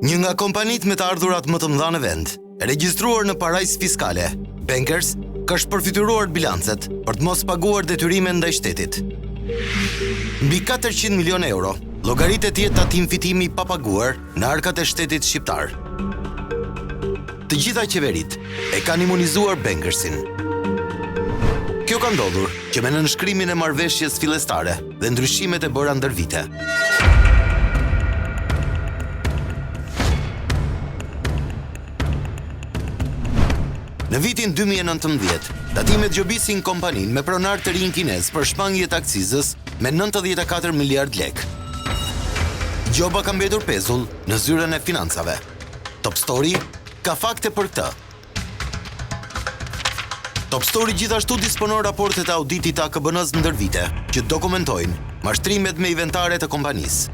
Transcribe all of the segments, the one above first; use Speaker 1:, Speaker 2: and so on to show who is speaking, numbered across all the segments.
Speaker 1: Një nga kompanit me të ardhurat më të mëdha në vend, e regjistruar në parajsë fiskale, Bankers, ka shpërfituar bilancet për të mos paguar detyrimet ndaj shtetit. Mbi 400 milion euro, llogaritet jetë tatim fitimi i papaguar në arkat e shtetit shqiptar. Të gjitha qeverit e kanë imunizuar Bankersin. Kjo ka ndodhur që me nënshkrimin e marrëveshjes fillestare dhe ndryshimet e bëra ndër vite. Në vitin 2019, tatimet gjobisin kompaninë me pronar të rinj kinez për shmangje të akcizës me 94 miliard lek. Gjoba ka mbetur pezull në zyrën e financave. Top Story ka fakte për këtë. Top Story gjithashtu disponon raportet e auditit të AKBN-s ndër vite, që dokumentojnë mashtrimet me inventare të kompanisë.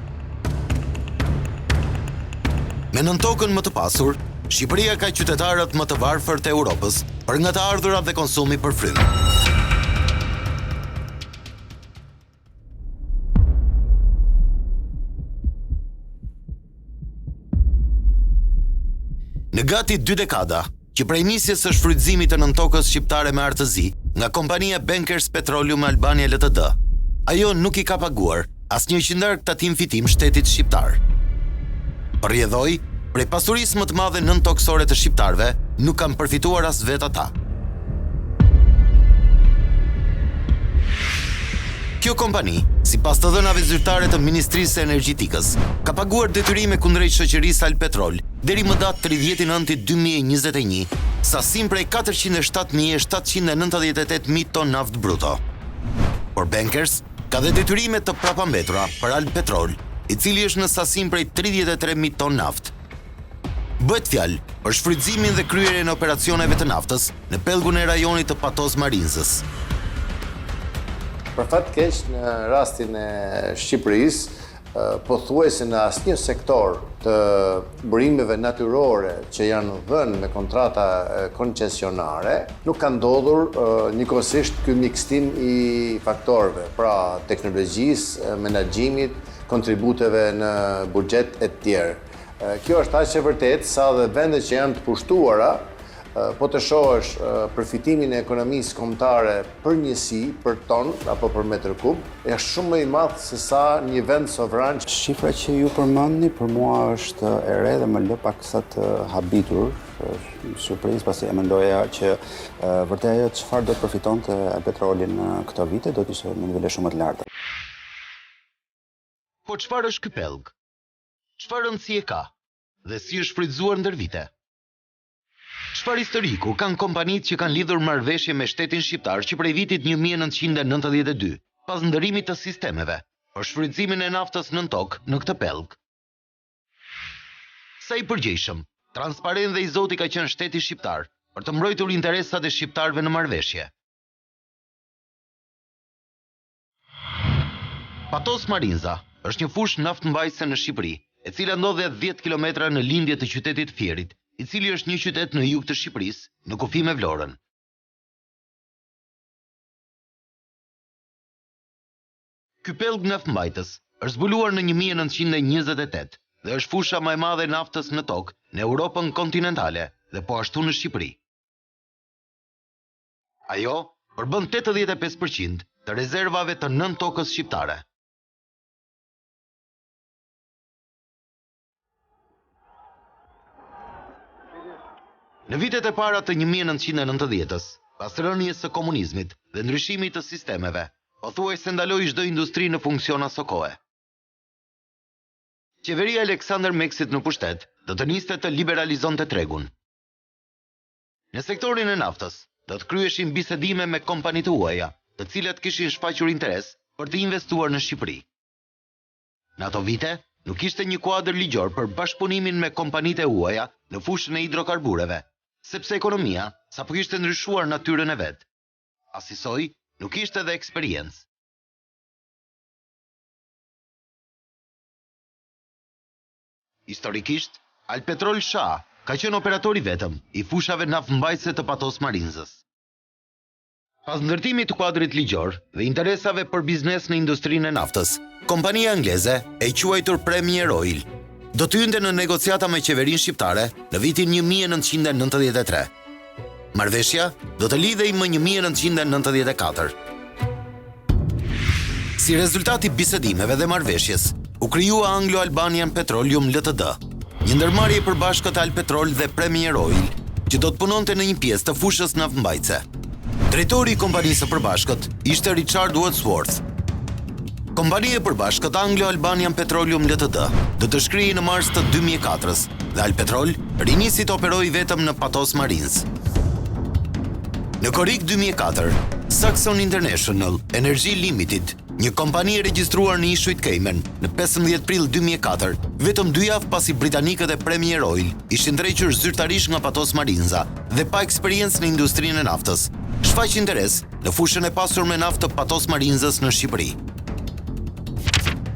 Speaker 1: Me nën tokën më të pasur, Shqipëria ka qytetarët më të varfër të Europës për nga të ardhurat dhe konsumi për frymë. Në gati 2 dekada, që prej nisjes së shfrytëzimit të nëntokës shqiptare me artëzi nga kompania Bankers Petroleum Albania Ltd, ajo nuk i ka paguar asnjë qindar tatim fitim shtetit shqiptar. Rrjedhoi, prej pasurisë më të madhe nëntoksore të shqiptarëve, nuk kanë përfituar as vetë ata. Kjo kompani, sipas të dhënave zyrtare të Ministrisë së Energjetikës, ka paguar detyrime kundrejt shoqërisë Alpetrol deri më datë 30/9/2021, sasin prej 407.798 ton naftë bruto. Por Bankers ka dhe detyrime të prapambetura për Alpetrol, i cili është në sasin prej 33.000 ton naftë. Bëhet fjalë për shfrytëzimin dhe kryerjen e operacioneve të naftës në pellgun e rajonit të Patos Marinzës.
Speaker 2: Për fat keq, në rastin e Shqipërisë, pothuajse në asnjë sektor të burimeve natyrore që janë dhënë me kontrata koncesionare, nuk ka ndodhur njëkohësisht ky mikstim i faktorëve, pra teknologjisë, menaxhimit, kontributeve në buxhet e tjerë. Kjo është aq e vërtetë sa dhe vendet që janë të pushtuara, po të shohësh përfitimin e ekonomisë kombëtare për njësi, për ton apo për metër kub, është shumë më i madh se sa një vend sovran.
Speaker 3: Shifra që ju përmendni për mua është e re dhe më lë paksa të habitur. Surprizë, pasi e mendoja që vërtet ajo çfarë do të përfitonte petroli në këto vite do të ishte në nivele shumë të larta.
Speaker 1: Po çfarë është ky pellg? Çfarë rëndësi e ka dhe si është shfrytëzuar ndër vite? Çfarë historiku kanë kompanitë që kanë lidhur marrëveshje me shtetin shqiptar që prej vitit 1992, pas ndërimit të sistemeve, për shfrytëzimin e naftës nën tokë në këtë pellg? Sa i përgjegjshëm, transparent dhe i zoti ka qenë shteti shqiptar për të mbrojtur interesat e shqiptarëve në marrëveshje. Patos Marinza është një fushë naftëmbajtëse në Shqipëri, e cila ndodhet 10 kilometra në lindje të qytetit Fierit, i cili është një qytet në jug të Shqipërisë, në kufi me Vlorën. Ky pellg naftëmbajtës është zbuluar në 1928 dhe është fusha më e madhe e naftës në tokë në Europën kontinentale dhe po ashtu në Shqipëri. Ajo përbën 85% të rezervave të nën tokës shqiptare. Në vitet e para të 1990-s, pas rënies së komunizmit dhe ndryshimit të sistemeve, pothuajse ndaloi çdo industri në funksion aso kohe. Qeveria Aleksandr Meksit në pushtet do të niste të liberalizonte tregun. Në sektorin e naftës, do të kryeshin bisedime me kompanitë huaja, të cilat kishin shfaqur interes për të investuar në Shqipëri. Në ato vite, nuk ishte një kuadër ligjor për bashkëpunimin me kompanitë e huaja në fushën e hidrokarbureve, sepse ekonomia sapo kishte ndryshuar natyrën e vet. Asisoj, nuk ishte edhe eksperiencë. Historikisht, Alpetrol SHA ka qenë operatori vetëm i fushave naftëmbajtëse të Patos Marinzës. Pas ndërtimit të kuadrit ligjor dhe interesave për biznes në industrinë e naftës, kompania angleze e quajtur Premier Oil do të hynte në negociata me qeverinë shqiptare në vitin 1993. Marrëveshja do të lidhej më 1994. Si rezultati bisedimeve dhe marrëveshjes, u krijua Anglo-Albanian Petroleum Ltd, një ndërmarrje e përbashkët Alpetrol dhe Premier Oil, që do të punonte në një pjesë të fushës naftmbajtëse. Drejtori i kompanisë së përbashkët ishte Richard Wadsworth. Kompania e përbashkët Anglo-Albanian Petroleum Ltd do të shkrihej në mars të 2004-s dhe Alpetrol rinisi të operojë vetëm në Patos Marines. Në korrik 2004, Saxon International Energy Limited, një kompani e regjistruar në Ishujt Cayman në 15 prill 2004, vetëm 2 javë pasi britanikët e Premier Oil ishin drequr zyrtarisht nga Patos Marinza dhe pa eksperiencë në industrinë e naftës, shfaq interes në fushën e pasur me naftë të Patos Marinzës në Shqipëri.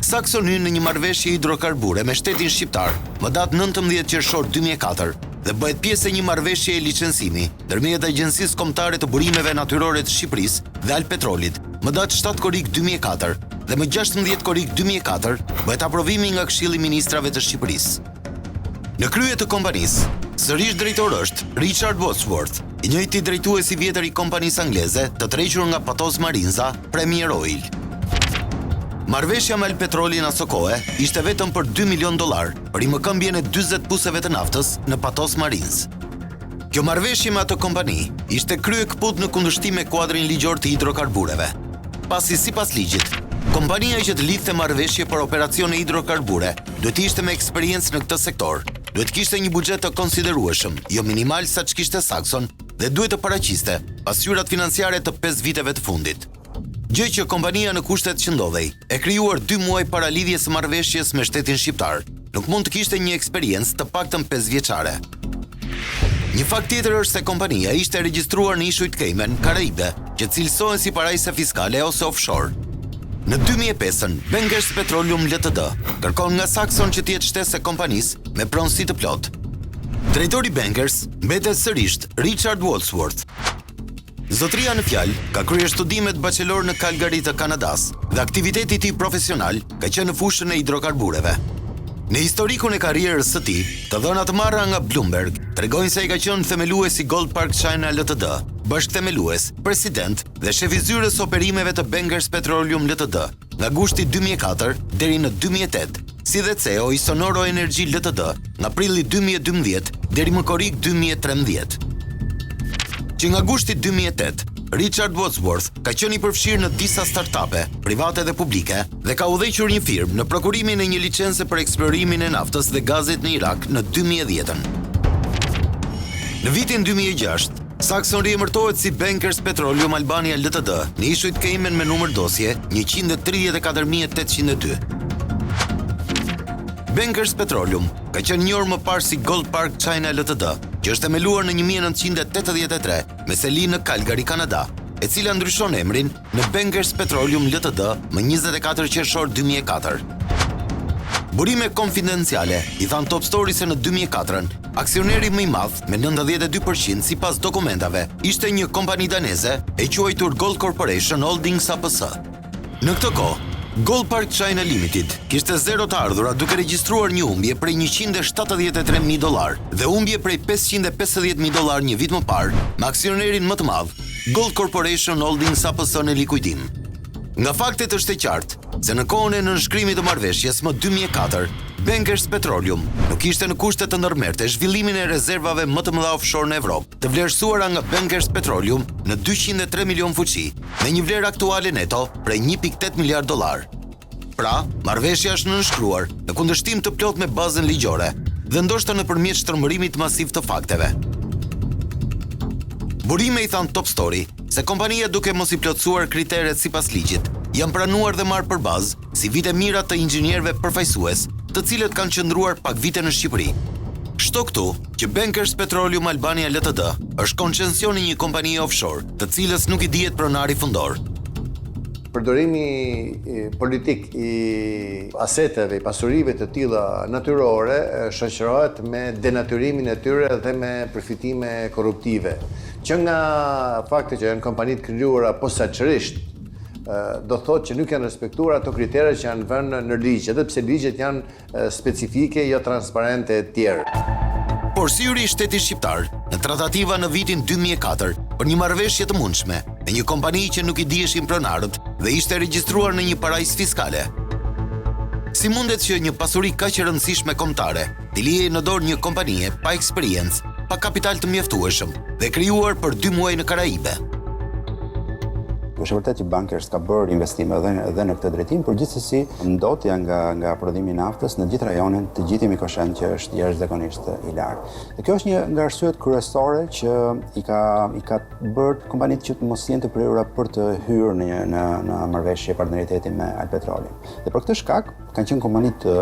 Speaker 1: Saxon hyn në një marrëveshje hidrokarbure me shtetin shqiptar më datë 19 qershor 2004 dhe bëhet pjesë e një marrëveshje e licencimi ndërmjet Agjencisë Kombëtare të Burimeve Natyrore të Shqipërisë dhe Alpetrolit më datë 7 korrik 2004 dhe më 16 korrik 2004 bëhet aprovimi nga Këshilli i Ministrave të Shqipërisë. Në krye të kompanisë, sërish drejtor është Richard Wadsworth, i njëjti drejtues i vjetër i kompanisë angleze të tërhequr nga Patos Marinza, Premier Oil. Marrëveshja me Alpetrolin aso kohe ishte vetëm për $2 milion për rimëkëmbjen e 40 puseve të naftës në Patos Marines. Kjo marrëveshje me atë kompani ishte krye kput në kundërshtim me kuadrin ligjor të hidrokarbureve. Pasi sipas ligjit, kompania që të lidhte marrëveshje për operacione hidrokarbure duhet ishte me eksperiencë në këtë sektor, duhet kishte një buxhet të konsiderueshëm, jo minimal sa që kishte Saxon, dhe duhet të paraqiste pasqyrat financiare të 5 viteve të fundit. Gjë që kompania në kushtet që ndodhej, e krijuar 2 muaj para lidhjes së marrëveshjes me shtetin shqiptar, nuk mund të kishte një eksperiencë të paktën 5 vjeçare. Një fakt tjetër është se kompania ishte regjistruar në Ishujt Cayman, Karaibe, që cilësohen si parajse fiskale ose offshore. Në 2005-ën, Bankers Petroleum Ltd kërkon nga Saxon që të jetë shtesë e kompanisë me pronësi të plotë. Drejtori Bankers mbetet sërish Richard Wadsworth. Zotria në fjalë ka kryer studimet bachelor në Calgary të Kanadas dhe aktiviteti i tij profesional ka qenë në fushën e hidrokarbureve. Në historikun e karrierës së tij, të dhëna të marra nga Bloomberg tregojnë se ai ka qenë themelues i Gold Park China Ltd, bashkëthemelues, president dhe shef i zyrës operimeve të Bankers Petroleum Ltd nga gushti 2004 deri në 2008, si dhe CEO i Sonoro Energy Ltd nga prilli 2012 deri më korrik 2013. Që nga gushti 2008, Richard Wadsworth ka qenë i përfshirë në disa startupe, private dhe publike, dhe ka udhëhequr një firmë në prokurimin e një licence për eksplorimin e naftës dhe gazit në Irak në 2010. Në vitin 2006, Saxon riemërtohet si Bankers Petroleum Albania Ltd në Ishujt Cayman me numër dosje 134.802. Bankers Petroleum ka qenë njohur më parë si Gold Park China Ltd, që është themeluar në 1983 me seli në Calgary, Kanada, e cila ndryshon emrin në Bankers Petroleum Ltd më 24 qershor 2004. Burime konfidenciale i than Top Story se në 2004-ën, aksioneri më i madh me 92% sipas dokumentave ishte një kompani daneze e quajtur Gold Corporation Holdings APS. Në këtë kohë, Gold Park China Limited kishte 0 të ardhura duke regjistruar një humbje prej $173.000 dhe humbje prej $550.000 një vit më parë me aksionerin më të madh, Gold Corporation Holdings APS në likuidim. Nga faktet është e qartë se në kohën e nënshkrimit të marrëveshjes më 2004, Bankers Petroleum nuk ishte në kushte të ndërmerte zhvillimin e rezervave më të mëdha offshore në Evropë, të vlerësuara nga Bankers Petroleum në 203 milion fuqi, me një vlerë aktuale neto prej $1.8 miliard. Pra, marrëveshja është nënshkruar në kundërshtim të plot me bazën ligjore dhe ndoshta nëpërmjet shtrëmbërimit masiv të fakteve. Burime i than Top Story se kompania duke mos i plotësuar kriteret sipas ligjit, janë pranuar dhe marrë për bazë si vite mira të inxhinierëve përfaqësues, të cilët kanë qëndruar pak vite në Shqipëri. Shto këtu që Bankers Petroleum Albania Ltd është koncesion i një kompanie offshore, të cilës nuk i dihet pronari fundor.
Speaker 2: Përdorimi politik i aseteve, i pasurive të tilla natyrore shoqërohet me denatyrimin e tyre dhe me përfitime korruptive. Që nga fakti që janë kompanitë krijuara posaçërisht do thotë që nuk janë respektuar ato kritere që janë vënë në ligj, edhe pse ligjet janë specifike, jo transparente e tjerë.
Speaker 1: Por syri i shtetit shqiptar në tratativa në vitin 2004 për një marrëveshje të mundshme me një kompani që nuk i dieshin pronarët dhe ishte regjistruar në një parajs fiskale. Si mundet që një pasuri kaq e rëndësishme kombëtare të lihej në dorë një kompanie pa eksperiencë, pa kapital të mjaftueshëm dhe krijuar për 2 muaj në Karaibe?
Speaker 3: Është vërtet që Bankers ka bërë investime edhe në këtë drejtim, por gjithsesi ndotja nga prodhimi i naftës në gjithë rajonin, të gjithë jemi koshent që është jashtëzakonisht i lartë. Dhe kjo është një nga arsyet kryesore që i ka bërë kompanitë që të mos jenë të prirura për të hyrë në marrëveshje partneriteti me Alpetrolin. Dhe për këtë shkak kanë qenë kompani të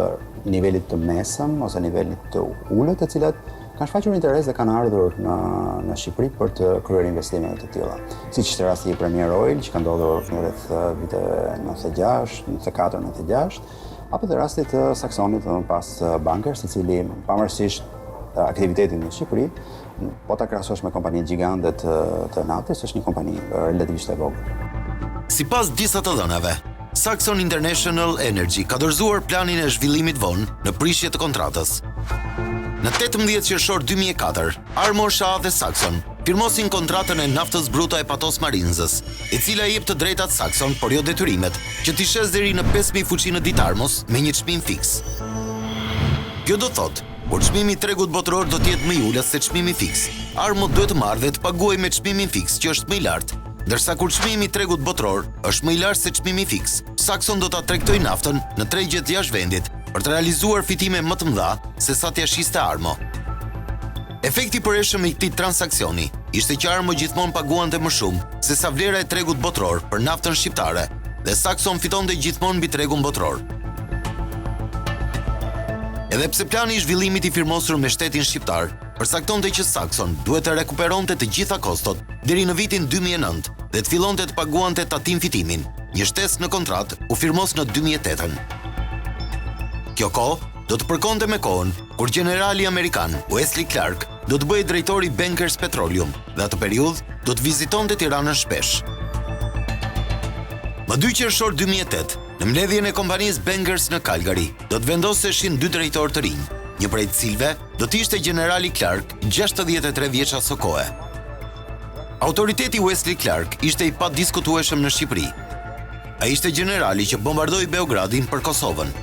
Speaker 3: nivelit të mesëm ose nivelit të ulët, të cilat kanë shfaqur interes dhe kanë ardhur në Shqipëri për të kryer investime të tilla. Siç ishte rasti i Premier Oil, që ka ndodhur në rreth vite 96, 94, 96, apo dhe rasti të Saxonit dhe më pas Bankers, i cili pavarësisht aktivitetin në Shqipëri, po ta krahasosh me kompaninë gjigante të naftës, është një kompani relativisht e vogël.
Speaker 1: Sipas disa të dhënave, Saxon International Energy ka dorëzuar planin e zhvillimit vonë në prishje të kontratës. Në 18 qershor 2004, Armor Shah dhe Saxon firmosin kontratën e naftës bruta e Patos Marinzës, e cila jep të drejtat Saxon, por jo detyrimet, që t'i shes deri në 5.000 fuqinë ditarmos me një çmim fiks. Kjo do thotë, kur çmimi i tregut botror do të jetë më i ulët se çmimi fiks, Armor duhet të marrë dhe të paguajë me çmimin fiks që është më i lartë, ndërsa kur çmimi i tregut botror është më i lartë se çmimi fiks, Saxon do ta tregtojë naftën në tregjet jashtë vendit për të realizuar fitime më të mëdha se sa t'ia shiste Armo. Efekti përreshëm i këtij transaksioni ishte që Armo gjithmonë paguante më shumë se sa vlera e tregut botror për naftën shqiptare dhe Saxon fitonte gjithmonë mbi tregun botror. Edhe pse plani i zhvillimit i firmosur me shtetin shqiptar përcaktonte që Saxon duhet të rekuperonte të gjitha kostot deri në vitin 2009 dhe të fillonte të paguante tatim fitimin, një shtesë në kontratë u firmos në 2008. Kjo kohë do të përkonte me kohën kur generali amerikan Wesley Clark do të bëhej drejtori Bankers Petroleum dhe atë periudhë do të vizitonte Tiranën shpesh. Më 2 qershor 2008, në mbledhjen e kompanisë Bankers në Calgary, do të vendoseshin 2 drejtorë të rinj, një prej të cilëve do të ishte generali Clark, 63 vjeç aso kohe. Autoriteti Wesley Clark ishte i padiskutueshëm në Shqipëri. Ai ishte generali që bombardoi Beogradin për Kosovën.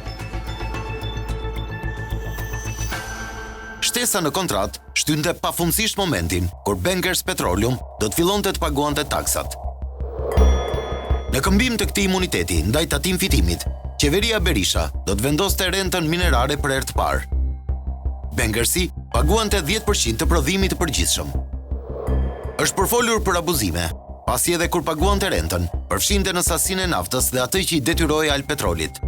Speaker 1: Shtesa në kontratë shtynte pafundësisht momentin kur Bankers Petroleum do të fillonte të paguante taksat. Në këmbim të këtij imuniteti ndaj tatim fitimit, qeveria Berisha do të vendoste rentën minerare për herë të parë. Bankersi paguante 10% të prodhimit të përgjithshëm. Është përfolur për abuzime, pasi edhe kur paguante rentën, përfshinte në sasinë e naftës dhe atë që i detyroi Alpetrolit.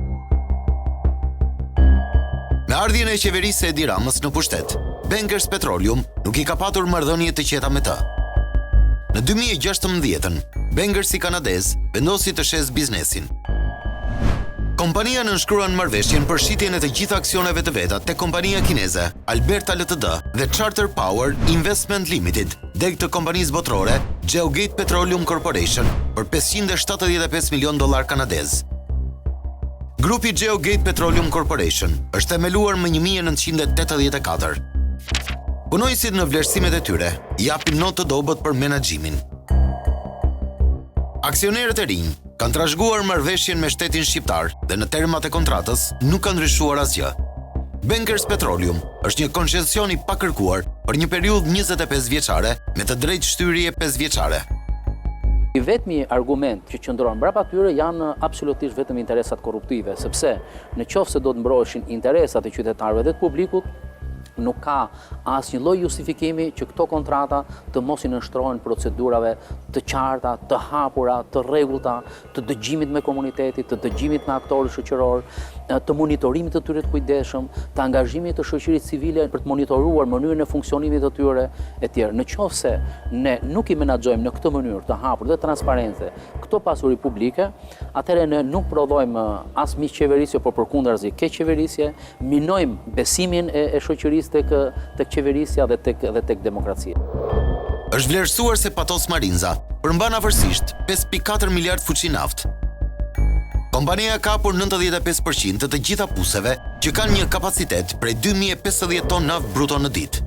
Speaker 1: Me ardhjen e qeverisë së Edi Ramës në pushtet, Bankers Petroleum nuk i ka patur marrëdhënie të qeta me të. Në 2016, Bankersi kanadez vendosi të shes biznesin. Kompania nënshkruan marrëveshjen për shitjen e të gjitha aksioneve të veta te kompania kineze Alberta Ltd dhe Charter Power Investment Limited, deg të kompanisë botrore Geogate Petroleum Corporation për $575 milion kanadez. Grupi Geogate Petroleum Corporation është themeluar më 1984. Punojësit në vlerësimet e tyre japin notë të dobët për menaxhimin. Aksionerët e rinj kanë trashëguar marrëveshjen me shtetin shqiptar dhe në termat e kontratës nuk ka ndryshuar asgjë. Bankers Petroleum është një koncesion i pakërkuar për një periudhë 25 vjeçare me të drejtë shtyrje 5 vjeçare.
Speaker 4: I vetmi argument që qëndron mbrapa tyre janë absolutisht vetëm interesat korruptive, sepse në qoftë se do të mbroheshin interesat e qytetarëve dhe të publikut, nuk ka asnjë lloj justifikimi që këto kontrata të mos i nënshtrohen procedurave të qarta, të hapura, të rregullta, të dëgjimit me komunitetin, të dëgjimit me aktorët shoqëror, të monitorimit të tyre të kujdesshëm, të angazhimit të shoqërisë civile për të monitoruar mënyrën e funksionimit të tyre etj. Në qoftë se ne nuk i menaxhojmë në këtë mënyrë të hapur dhe transparente këto pasuri publike, atëherë ne nuk prodhojmë as miqqeverisje, por përkundrazi keq qeverisje, minojmë besimin e shoqërisë tek qeverisja dhe tek demokracia.
Speaker 1: Është vlerësuar se Patos Marinza përmban afërsisht 5.4 miliard fuqi naftë. Kompania ka por 95% të gjitha puseve që kanë një kapacitet prej 2050 ton naftë bruto në ditë.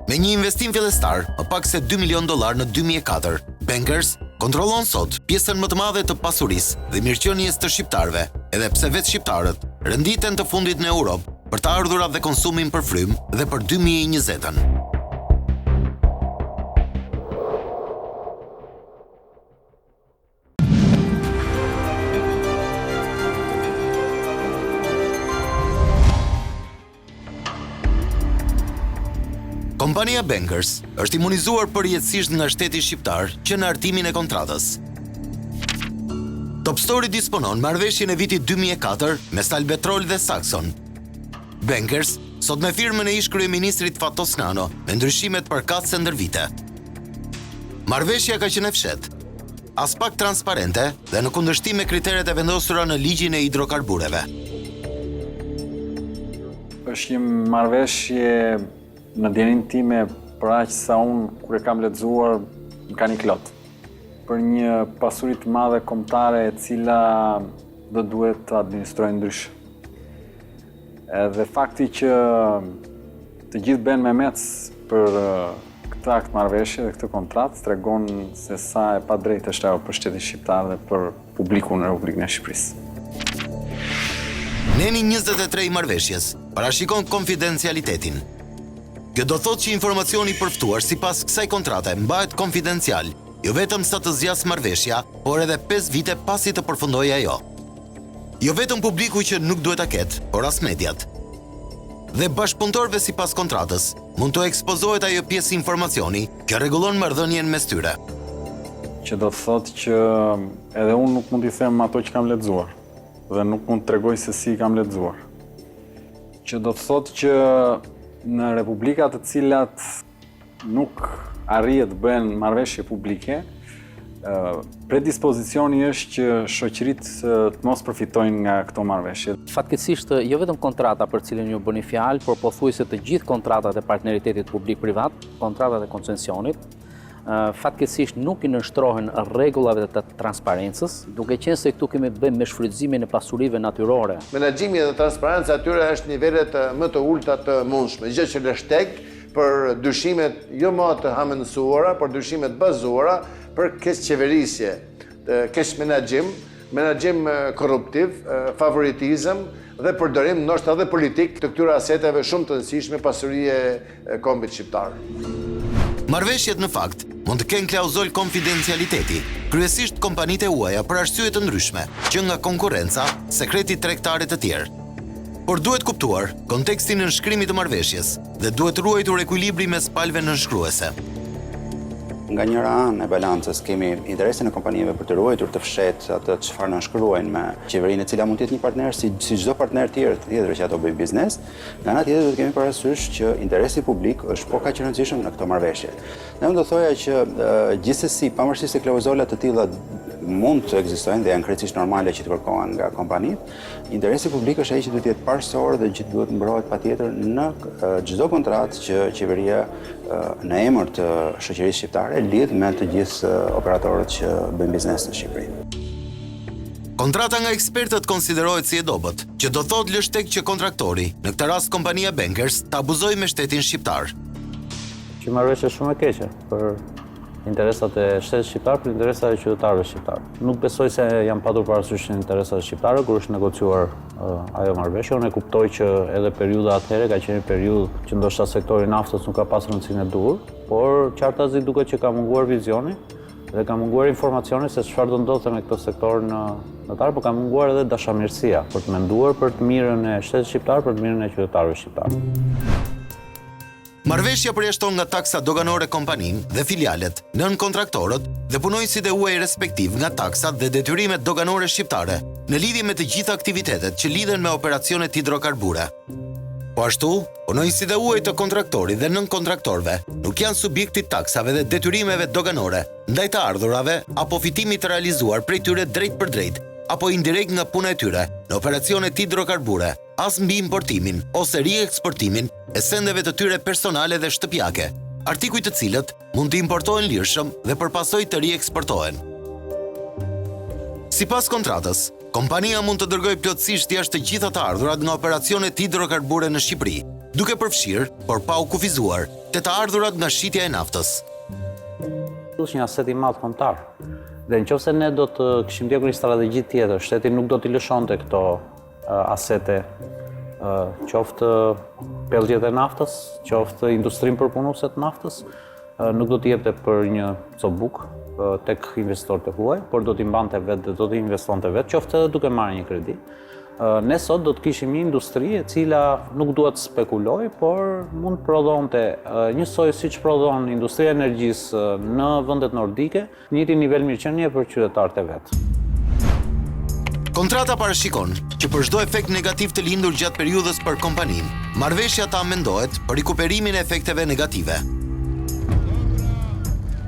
Speaker 1: Me një investim fillestar, më pak se $2 milion në 2004, Bankers kontrollon sot pjesën më të madhe të pasurisë dhe mirëqenies të shqiptarëve, edhe pse vetë shqiptarët renditen të fundit në Europë për të ardhurat dhe konsumin për frymë dhe për 2020-ën. Kompania Bankers është imunizuar përjetësisht nga shteti shqiptar që në artimin e kontratës. Top Story disponon marrëveshjen e vitit 2004 me Stalpetrol dhe Saxon. Bankers sot me firmën e ish kryeministrit Fatos Nano me ndryshimet përkatëse ndër vite. Marrëveshja ka qenë e fshehtë, as pak transparente dhe në kundërshtim me kriteret e vendosura në ligjin e hidrokarbureve.
Speaker 5: Është një marrëveshje në djenin time për aq sa unë kur e kam lexuar më ka një klot. Për një pasuri të madhe kombëtare e cila do duhet të administrojë ndryshe. Edhe fakti që të gjithë bën mehmet për këtë akt marrëveshje dhe këtë kontratë tregon se sa e padrejtë është ajo për shtetin shqiptar dhe për publikun në Republikën e Shqipërisë.
Speaker 1: Neni 23 i marrëveshjes parashikon konfidencialitetin. Kjo do thotë që informacioni përftuar sipas kësaj kontrate mbahet konfidencial, jo vetëm sa të zjas marrëveshja, por edhe 5 vite pasi të përfundojë ajo. Jo vetëm publiku që nuk duhet ta ketë, por as mediat. Dhe bashkëpunëtorëve sipas kontratës mund të ekspozohet ajo pjesë informacioni që rregullon marrëdhënien mes tyre.
Speaker 5: Që do të thotë që edhe unë nuk mund t'i them ato që kam lexuar dhe nuk mund të tregoj se si kam lexuar. Që do të thotë që në republika të cilat nuk arrihet të bëhen marrëveshje publike, predispozicioni është që shoqëritë të mos përfitojnë nga këto marrëveshje.
Speaker 4: Fatkeqësisht jo vetëm kontrata për cilën ju bëni fjalë, por pothuajse të gjithë kontratat e partneritetit publik-privat, kontratat e koncesionit, fatkeqësisht nuk i nënshtrohen rregullave të transparencës, duke qenë se këtu kemi bëjmë me shfrytëzimin e pasurive natyrore.
Speaker 2: Menaxhimi dhe transparenca atyre është nivelet më të ulta të mundshme, gjë që lështek për dyshimet jo më të hamendësuara, por dyshimet bazuara për keqëqeverisje, menaxhim korruptiv, favoritizëm dhe përdorim ndoshta edhe politik të këtyre aseteve shumë të rëndësishme pasurie kombit shqiptar.
Speaker 1: Marrëveshjet në fakt mund të kenë klauzol konfidencialiteti, kryesisht kompanitë e huaja për arsye të ndryshme, që nga konkurrenca, sekreti tregtare të tjerë. Por duhet kuptuar kontekstin e nënshkrimit të marrëveshjes dhe duhet ruajtur ekuilibri mes palëve nënshkruese.
Speaker 3: Nga njëra anë e balancës kemi interesin e kompanive për të ruajtur të fshehtë atë çfarë nënshkruajnë me qeverinë e cila mund të jetë një partner si çdo partner tjetër që ato bëjnë biznes. Nga ana tjetër do të kemi parasysh që interesi publik është po kaq i rëndësishëm në këto marrëveshje. Ne unë do thoja që gjithsesi pavarësisht se klauzola të tilla mund të ekzistojnë dhe janë krejtësisht normale që të kërkohen nga kompanitë, interesi publik është ai që duhet të jetë parësor dhe që duhet mbrohet patjetër në çdo kontratë që qeveria në emër të shoqërisë shqiptare lidh me të gjithë operatorët që bëjnë biznes në Shqipëri.
Speaker 1: Kontrata nga ekspertët konsiderohet si e dobët, që do thotë lështek që kontraktori, në këtë rast kompania Bankers, të abuzojë me shtetin shqiptar.
Speaker 6: Që marrëveshje shumë e keqe për interesat e shtetit shqiptar, për interesat e qytetarëve shqiptar. Nuk besoj se janë patur parasysh interesat shqiptare kur është negociuar ajo marrëveshje. Unë e kuptoj që edhe periudha atëherë ka qenë periudhë që ndoshta sektori i naftës nuk ka pasur rëndësinë e duhur, por qartazi duket që ka munguar vizioni dhe ka munguar informacioni se çfarë do ndodhte me këtë sektor në tar, por ka munguar edhe dashamirësia për të menduar për të mirën e shtetit shqiptar, për të mirën e qytetarëve shqiptar.
Speaker 1: Marrëveshja përjashton nga taksa doganore kompaninë dhe filialet, nën kontraktorët dhe punonjësit e huaj respektiv nga taksat dhe detyrimet doganore shqiptare, në lidhje me të gjitha aktivitetet që lidhen me operacionet hidrokarbure. Po ashtu, punonjësit e huaj të kontraktorit dhe nën kontraktorëve nuk janë subjekti taksave dhe detyrimeve doganore, ndaj të ardhurave apo fitimit të realizuar prej tyre drejt për drejt, apo indirekt nga puna e tyre në operacionet hidrokarbure, as mbi importimin ose rieksportimin e sendeve të tyre personale dhe shtëpiake, artikuj të cilët mund të importohen lirshëm dhe përpasoj të rieksportohen. Sipas kontratës, kompania mund të dërgojë plotësisht jashtë të gjitha të ardhurat nga operacionet hidrokarbure në Shqipëri, duke përfshirë, por pa u kufizuar, të ardhurat nga shitja e naftës.
Speaker 6: Është një aset i madh kombëtar. Dhe nëse ne do të kishim ndjekur një strategji tjetër, shteti nuk do t'i lëshonte këto asete, qoftë pellgjet e naftës, qoftë industrinë përpunuese të naftës, nuk do t'i jepte për një cobuk tek investitorët e huaj, por do t'i mbante vetë dhe do t'i investonte vetë, qoftë duke marrë një kredi. Ne sot do të kishim një industri e cila nuk duhet spekuloj, por mund të prodhonte njësoj siç prodhon industria e energjisë në vendet nordike, njëjtin nivel mirëqenie për qytetarët e vet.
Speaker 1: Kontrata parashikon që për çdo efekt negativ të lindur gjatë periudhës për kompaninë, marrëveshja ta amendohet për rikuperimin e efekteve negative.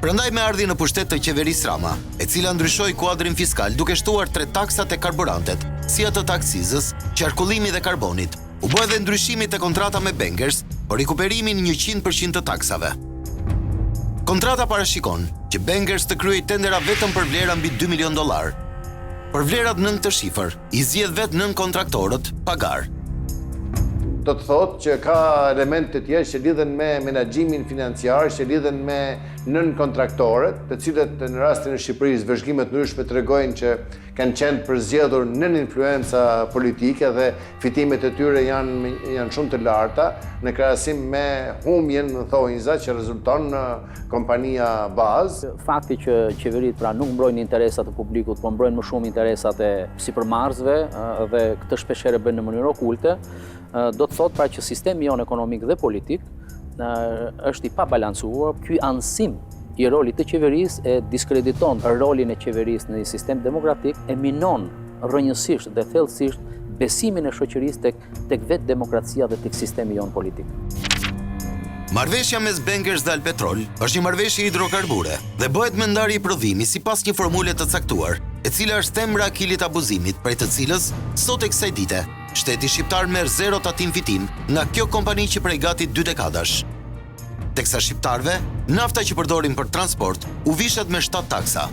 Speaker 1: Prandaj me ardhi në pushtet të qeverisë Rama, e cila ndryshoi kuadrin fiskal duke shtuar 3 taksat e karburantet, si ato të aksizës, qarkullimit dhe karbonit, u bë edhe ndryshimi të kontrata me bankers për rikuperimin 100% të taksave. Kontrata parashikon që bankers të kryej tendera vetëm për vlera mbi $2 milion. Për vlerat nën këtë shifër, i zgjedh vetë nën kontraktorët pagar.
Speaker 2: Do të thotë që ka elemente të tjerë që lidhen me menaxhimin financiar, që lidhen me nën kontraktorët, të cilët në rastin e Shqipërisë vëzhgimet ndryshme tregojnë që kanë qenë përzgjedhur nën influenca politike dhe fitimet e tyre janë shumë të larta në krahasim me humbjen në thonjza që rezulton në kompania bazë.
Speaker 4: Fakti që qeveritë pra nuk mbrojnë interesat e publikut, por mbrojnë më shumë interesat e sipërmarrësve dhe këtë shpeshherë bëjnë në mënyrë okulte, do të thotë pra që sistemi jon ekonomik dhe politik është i pabalancuar. Ky anësim i rolit të qeverisë e diskrediton rolin e qeverisë në një sistem demokratik, e minon rrënjësisht dhe thellësisht besimin e shoqërisë tek vetë demokracia dhe tek sistemi jon politik.
Speaker 1: Marrëveshja mes bankers dhe Alpetrol është një marrëveshje hidrokarbure dhe bëhet me ndarje prodhimi sipas një formule të caktuar, e cila është themra e kilit abuzimit, prej të cilës sot e kësaj dite shteti shqiptar merr 0 tatim fitim nga kjo kompani që prej gati 2 dekadash. Teksa shqiptarve, nafta që përdorin për transport u vishet me 7 taksa.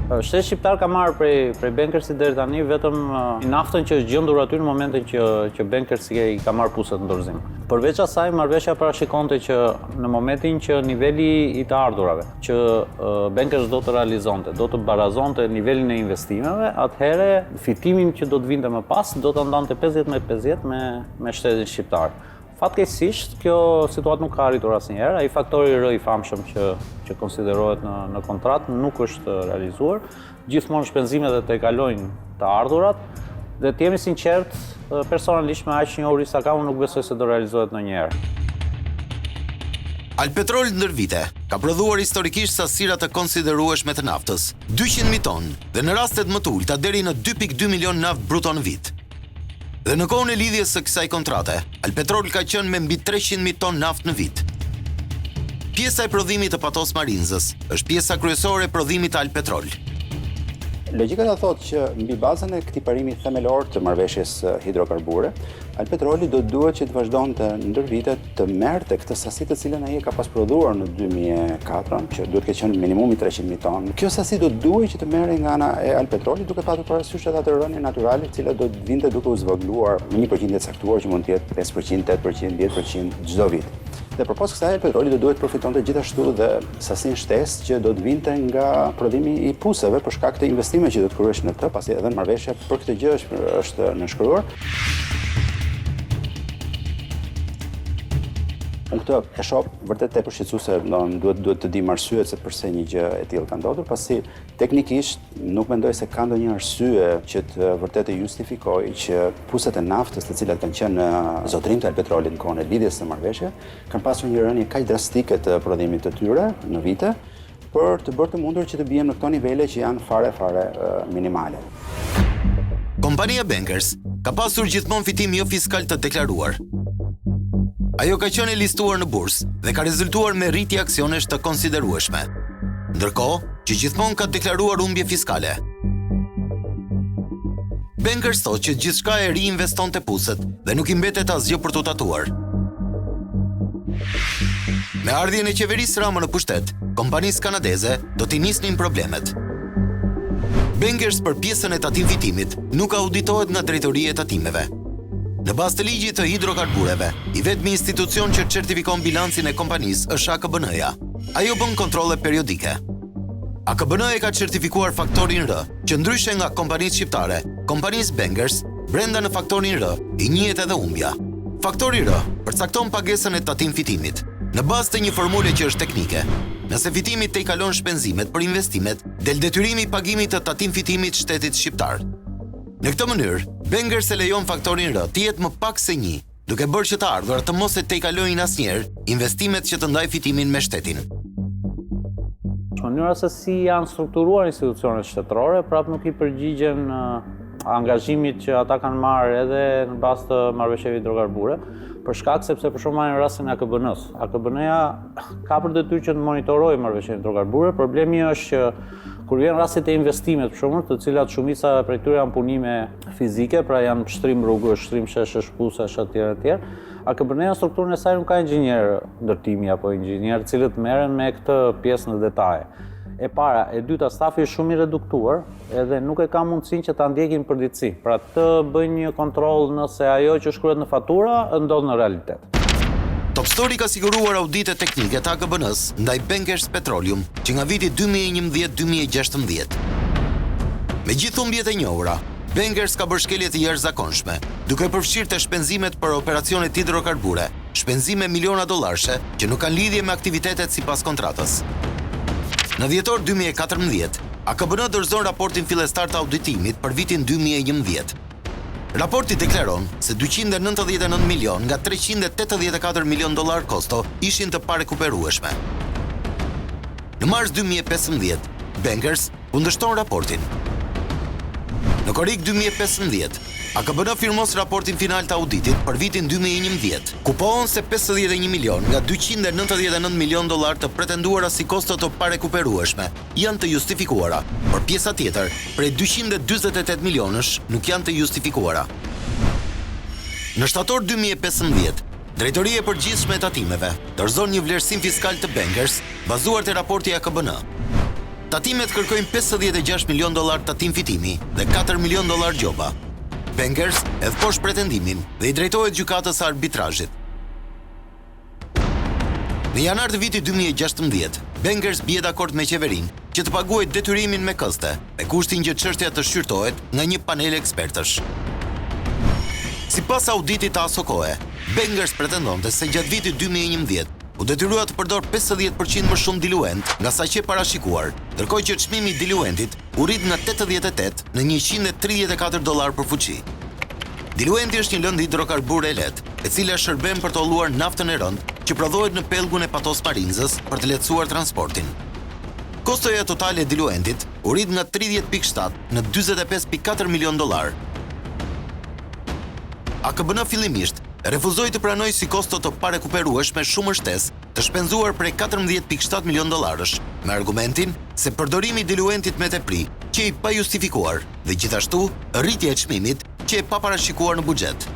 Speaker 6: Shteti shqiptar ka marrë prej bankersit deri tani vetëm naftën që është gjendur aty në momentin që bankersi i ka marrë puset në dorëzim. Përveç asaj, marrëveshja parashikonte që në momentin që niveli i të ardhurave që bankers do të realizonte, do të barazonte nivelin e investimeve, atëherë fitimin që do të vinte më pas do të ndante 50-50 me shtetin shqiptar. Fatkeqësisht, kjo situatë nuk ka arritur asnjëherë. Ai faktori R i famshëm që konsiderohet në kontratë nuk është realizuar. Gjithmonë shpenzimet e të kalojnë të ardhurat dhe të jemi sinqert, personalisht me aq njohuri sa kam, nuk besoj se do realizohet ndonjëherë.
Speaker 1: Alpetrol ndër vite ka prodhuar historikisht sasira të konsiderueshme të naftës, 200.000 tonë dhe në rastet më të ulta deri në 2.2 milion naftë bruto në vit. Dhe në kohën e lidhjes së kësaj kontrate, Alpetrol ka qenë me mbi 300.000 tonë naftë në vit. Pjesa e prodhimit të Patos Marinzës është pjesa kryesore e prodhimit të Alpetrol.
Speaker 3: Logjika do thotë që mbi bazën e këtij parimi themelor të marrëveshjes hidrokarbure, Alpetroli do duhet që të vazhdonte ndër vitet të merrte këtë sasi të cilën ai ka pas prodhuar në 2004, që duhet të qenë minimumi 300.000 tonë. Kjo sasi do duhet që të merrej nga ana e Alpetrolit, duke patur parasysh edhe atë rënien natyrale e cila do të vinte duke u zvogëluar me një përqindje të caktuar që mund të jetë 5%, 8%, 10% çdo vit. Dhe përpos kësaj, Alpetroli do duhet përfitonte gjithashtu dhe sasinë shtesë që do të vinte nga prodhimi i puseve për shkak të investimeve që do të kryesh në të, pasi edhe në marrëveshje për këtë gjë është nënshkruar. Unë këtë e shoh vërtet tepër shqetësuese, duhet të dim arsyet se pse një gjë e tillë ka ndodhur, pasi teknikisht nuk mendoj se ka ndonjë arsye që të vërtet të justifikojë që puset e naftës, të cilat kanë qenë në zotërim të Alpetrolit në kohën e lidhjes së marrëveshje, kanë pasur një rënje kaq drastike të prodhimit të tyre në vite, për të bërë të mundur që të bijmë në këto nivele që janë fare minimale.
Speaker 1: Kompania Bankers ka pasur gjithmonë fitim jo fiskal të deklaruar. Ajo ka qenë e listuar në bursë dhe ka rezultuar me rritje aksionesh të konsiderueshme, ndërkohë që gjithmonë ka deklaruar humbje fiskale. Bankers thotë që gjithçka e riinvestonte puset dhe nuk i mbetet asgjë për t'u tatuar. Me ardhjen e qeverisë Rama në pushtet, kompanisë kanadeze do t'i nisnin problemet. Bankers për pjesën e tatim fitimit nuk auditohet nga drejtoria e tatimeve. Në bazë të ligjit të hidrokarbureve, i vetmi institucion që certifikon bilancin e kompanisë është AKBN-ja. Ajo bën kontrolle periodike. AKBN-ja ka certifikuar faktorin R, që ndryshe nga kompanitë shqiptare, kompanisë Bankers, brenda në faktorin R i njihet edhe humbja. Faktori R përcakton pagesën e tatim fitimit, në bazë të një formule që është teknike. Nëse fitimi te i kalon shpenzimet për investimet, del detyrimi i pagimit të tatim fitimit shtetit shqiptar. Në këtë mënyrë, Bankers e lejon faktorin R të jetë më pak se 1, duke bërë që të ardhurat të mos e te i kalojnë asnjëherë investimet që të ndaj fitimin me shtetin.
Speaker 6: Mënyra se si janë strukturuar institucionet shtetërore, prapë nuk i përgjigjen angazhimit që ata kanë marrë edhe në bazë të marrëveshjeve hidrokarbure, për shkak sepse për shembull marrin rastin e AKBN-s. AKBN-ja ka për detyrë që të monitorojë marrëveshjet hidrokarbure. Problemi është që kur vjen rastet e investimet, për shembull, të cilat shumica prej tyre janë punime fizike, pra janë shtrim rrugësh, shtrim sheshë, shpusesh etj. AKBN-ja në strukturën e saj nuk ka inxhinier ndërtimi apo inxhinier të cilët merren me këtë pjesë në detaje. E para, e dyta, stafi është shumë i reduktuar edhe nuk e ka mundësinë që ta ndjekin përditësi. Pra të bëjnë një kontroll nëse ajo që shkruhet në fatura ndodh në realitet.
Speaker 1: Top Story ka siguruar audite teknike të AKBN-s ndaj Bankers Petroleum që nga viti 2011-2016. Me gjithë humbjet e njohura, Bankers ka bërë shkelje të jashtëzakonshme, duke përfshirë të shpenzimet për operacionet hidrokarbure, shpenzime miliona dollarësh që nuk kanë lidhje me aktivitetet sipas kontratës. Në dhjetor 2014, AKBN dorëzon raportin fillestar të auditimit për vitin 2011. Raporti deklaron se 299 milion nga 384 milion dollar kosto ishin të parekuperueshme. Në mars 2015, Bankers kundërshton raportin. Në korrik 2015, AKBN firmos raportin final të auditit për vitin 2011, ku pohon se 51 milion nga 299 milion dollar të pretenduara si kosto të parekuperueshme janë të justifikuara, por pjesa tjetër, prej 248 milionësh, nuk janë të justifikuara. Në shtator 2015, Drejtoria e Përgjithshme e Tatimeve dorëzon një vlerësim fiskal të Bankers bazuar te raporti i AKBN. Tatimet kërkojnë 56 milion dollar tatim fitimi dhe 4 milion dollar gjoba. Bankers edh poshtë pretendimin dhe i drejtohet gjykatës së arbitrazhit. Në janar të vitit 2016, Bankers bie dakord me qeverinë që të paguajë detyrimin me koste, me kushtin që çështja të shqyrtohet nga një panel ekspertësh. Sipas auditit të ASOKOE, Bankers pretendonte se gjatë vitit 2011 u detyrua të përdor 50% më shumë diluent nga sa që parashikuar, ndërkohë që çmimi i diluentit u rrit nga 88 në 134 dollar për fuqi. Diluenti është një lëndë hidrokarbur e lehtë, e cila shërben për të olluar naftën e rëndë që prodhohet në pellgun e Patos Marinzës për të lehtësuar transportin. Kostoja totale e diluentit u rrit nga 30.7 në 45.4 milion dollar. AKBN fillimisht refuzoi të pranojë si kosto të parekuperueshme shumë shtesë të shpenzuar prej 14.7 milion dollarësh, me argumentin se përdorimi i diluentit me tepri që i pa justifikuar dhe gjithashtu rritja e çmimit që e pa parashikuar në buxhet.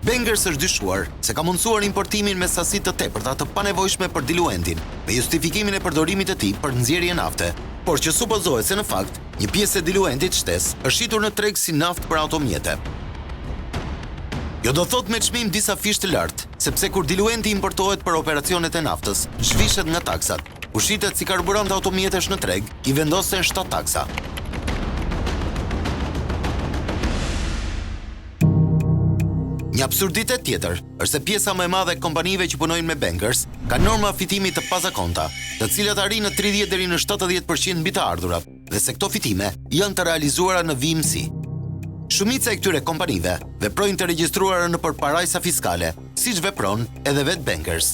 Speaker 1: Bankers është dyshuar se ka mundësuar importimin me sasi të tepërta të panevojshme për diluentin, me justifikimin e përdorimit të tij për nxjerrje nafte, por që supozohet se në fakt një pjesë e diluentit shtesë është shitur në treg si naftë për automjete. Jo do thot me çmim disa fish të lartë, sepse kur diluenti importohet për operacionet e naftës, zhvishet nga taksat. Ushitet si karburant automjetesh në treg, i vendosen 7 taksa. Një absurditet tjetër është se pjesa më e madhe e kompanive që punojnë me Bankers ka norma fitimi të pazakonta, të cilat arrin në 30 deri në 70% mbi të ardhurat, dhe se këto fitime janë të realizuara në VMC. Shumica e këtyre kompanive veprojnë të regjistruara në përparajsa fiskale, siç vepron edhe vetë Bankers.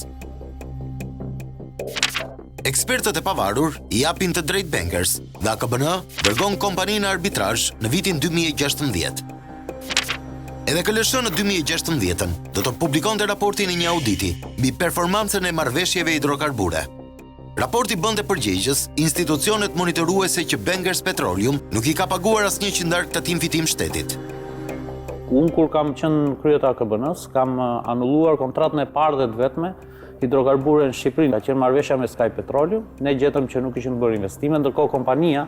Speaker 1: Ekspertët e pavarur i japin të drejtë Bankers dhe AKBN dërgon kompaninë në arbitrazh në vitin 2016. Edhe KLSH në 2016 do të publikonte raportin e një auditi mbi performancën e marrëveshjeve hidrokarbure. Raporti bënte përgjegjës institucionet monitoruese që Bankers Petroleum nuk i ka paguar asnjë qindar tatim fitim shtetit.
Speaker 6: Unë kur kam qenë kryet AKBN-s, kam anulluar kontratën e parë dhe të vetme hidrokarbure në Shqipëri, ka qenë marrëveshja me Sky Petroleum, ne gjetëm që nuk ishin bërë investime, ndërkohë kompania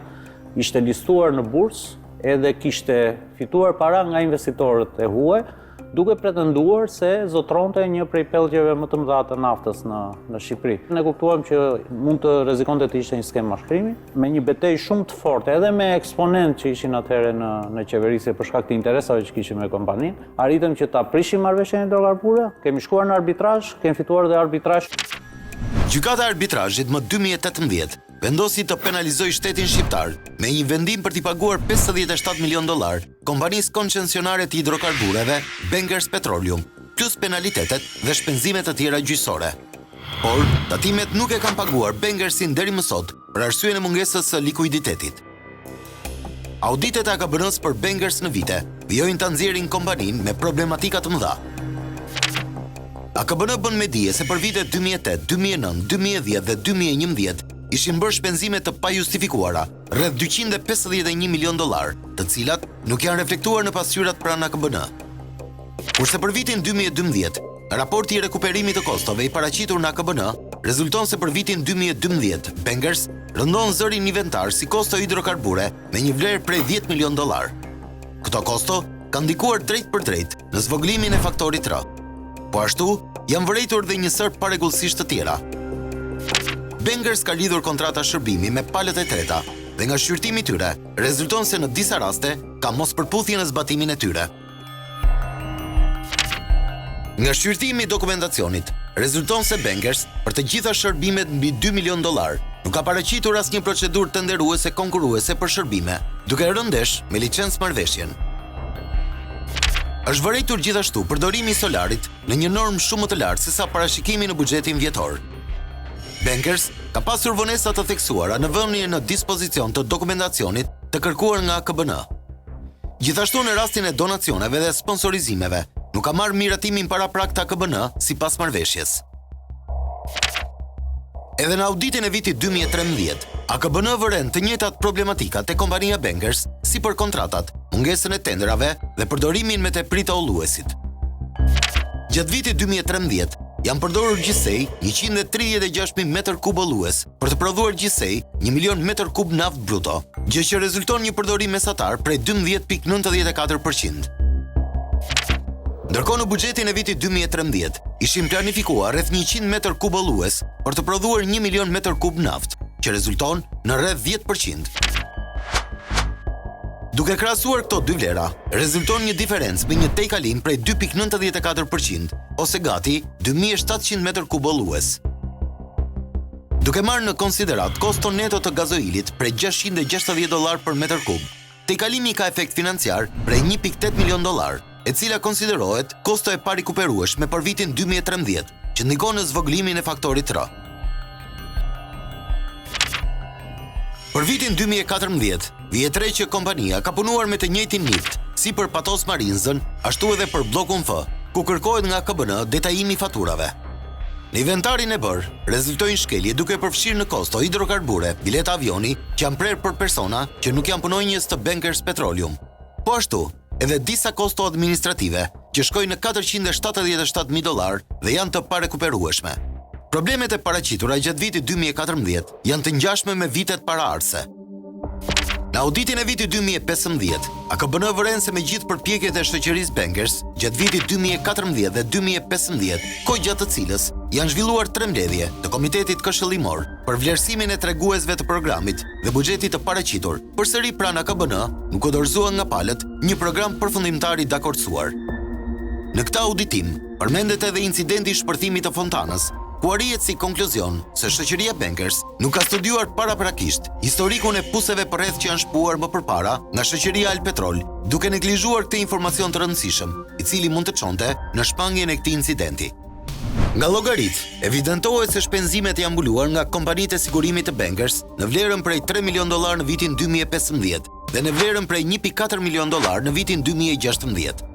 Speaker 6: ishte listuar në bursë edhe kishte fituar para nga investitorët e huaj, duke pretenduar se zotronte një prej pellgjeve më të mëdha të naftës në Shqipëri. Ne kuptuam që mund të rrezikonte të ishte një skemë mashkrimi, me një betejë shumë të fortë, edhe me eksponentë që ishin atëherë në qeverisje për shkak të interesave që kishin me kompaninë, arritëm që ta prishim marrëveshjen e hidrokarbure, kemi shkuar në arbitrazh, kemi fituar dhe arbitrazh.
Speaker 1: Gjykata e arbitrazhit më 2018 vendosi të penalizoj shtetin shqiptar me një vendim për t'i paguar $57 milion kompanisë koncesionare të hidrokarbureve Bankers Petroleum, plus penalitetet dhe shpenzimet të tjera gjyqësore. Por, tatimet nuk e kanë paguar Bankersin deri më sot për arsyeën e mungesës së likuiditetit. Auditet e AKBN-s për Bankers në vite vijojnë ta nxjerrin kompaninë me problematika të mëdha. AKBN bën me dije se për vitet 2008, 2009, 2010 dhe 2011 ishin bërë shpenzime të pajustifikuara, rreth $251 milion, të cilat nuk janë reflektuar në pasqyrat pranë AKBN. Kurse për vitin 2012, raporti i rekuperimit të kostove i paraqitur në AKBN rezulton se për vitin 2012, Bankers rëndon zërin inventar si kosto hidrokarbure me një vlerë prej $10 milion. Këto kosto kanë ndikuar drejt për drejt në zvoglimin e faktorit R. Po ashtu, janë vërejtur dhe një sër paregullësisht të tjera. Bankers ka lidhur kontrata shërbimi me palët e treta dhe nga shqyrtimi tyre rezulton se në disa raste ka mos përputhje në zbatimin e tyre. Nga shqyrtimi i dokumentacionit rezulton se Bankers për të gjitha shërbimet mbi $2 milion nuk ka paraqitur asnjë procedurë tenderuese konkurruese për shërbime, duke rënë ndesh me licencë marrëveshjen. Është vërejtur gjithashtu përdorimi i solarit në një normë shumë më të lartë se sa parashikimi në buxhetin vjetor. Bankers ka pasur vonesa të theksuara në vënien në dispozicion të dokumentacionit të kërkuar nga AKBN. Gjithashtu në rastin e donacioneve dhe sponsorizimeve, nuk ka marrë miratimin paraprak të AKBN sipas marrëveshjes. Edhe në auditin e vitit 2013, AKBN vëren të njëjtat problematika te kompania Bankers si për kontratat, mungesën e tenderave dhe përdorimin me teprit të ulluesit. Gjatë vitit 2013, janë përdorur gjithsej 136.000 m3 ullues për të prodhuar gjithsej 1 milion m3 naftë bruto, gjë që rezulton një përdorim mesatar prej 12.94%. Ndërkohë në buxhetin e vitit 2013, ishin planifikuar rreth 100 m3 ullues për të prodhuar 1 milion m3 naftë, që rezulton në rreth 10%. Duke krahasuar këto dy vlera, rezulton një diferencë me një tejkalim prej 2.94% ose gati 2.700 m3 ullues. Duke marrë në konsiderat koston neto të gazoilit prej $660 për metër kub, tejkalimi ka efekt financiar prej $1.8 milion, e cila konsiderohet kosto e parikuperueshme për vitin 2013, që ndikon në zvoglimin e faktorit R. Për vitin 2014, vihet re që kompania ka punuar me të njëjtin nift, si për Patos Marinzën, ashtu edhe për Bllokun F, ku kërkohet nga AKBN detajimi i faturave. Në inventarin e bërë, rezultojnë shkelje duke përfshirë në kosto hidrokarbure, bileta avioni që janë prerë për persona që nuk janë punonjës të Bankers Petroleum. Po ashtu, edhe disa kosto administrative që shkojnë në $477.000 dhe janë të parekuperueshme. Problemet e paraqitura gjatë vitit 2014 janë të ngjashme me vitet paraardhëse. Në auditin e vitit 2015, AKBN vëren se me gjithë përpjekjet e shoqërisë Bankers gjatë vitit 2014 dhe 2015, kohë gjatë të cilës janë zhvilluar 3 mbledhje të Komitetit Këshillimor për vlerësimin e treguesve të programit dhe buxhetit të paraqitur, përsëri pranë AKBN nuk u dorëzua nga palët një program përfundimtar i dakordsuar. Në këtë auditim, përmendet edhe incidenti i shpërthimit të fontanës, ku arrihet si konkluzion se shoqëria Bankers nuk ka studiuar paraprakisht historikun e puseve përreth që janë shpuar më përpara nga shoqëria Alpetrol, duke neglizhuar këtë informacion të rëndësishëm, i cili mund të çonte në shpangjen e këtij incidenti. Nga llogarit, evidentohet se shpenzimet janë mbuluar nga kompanitë e sigurimit të Bankers në vlerën prej $3 milion në vitin 2015 dhe në vlerën prej $1.4 milion në vitin 2016.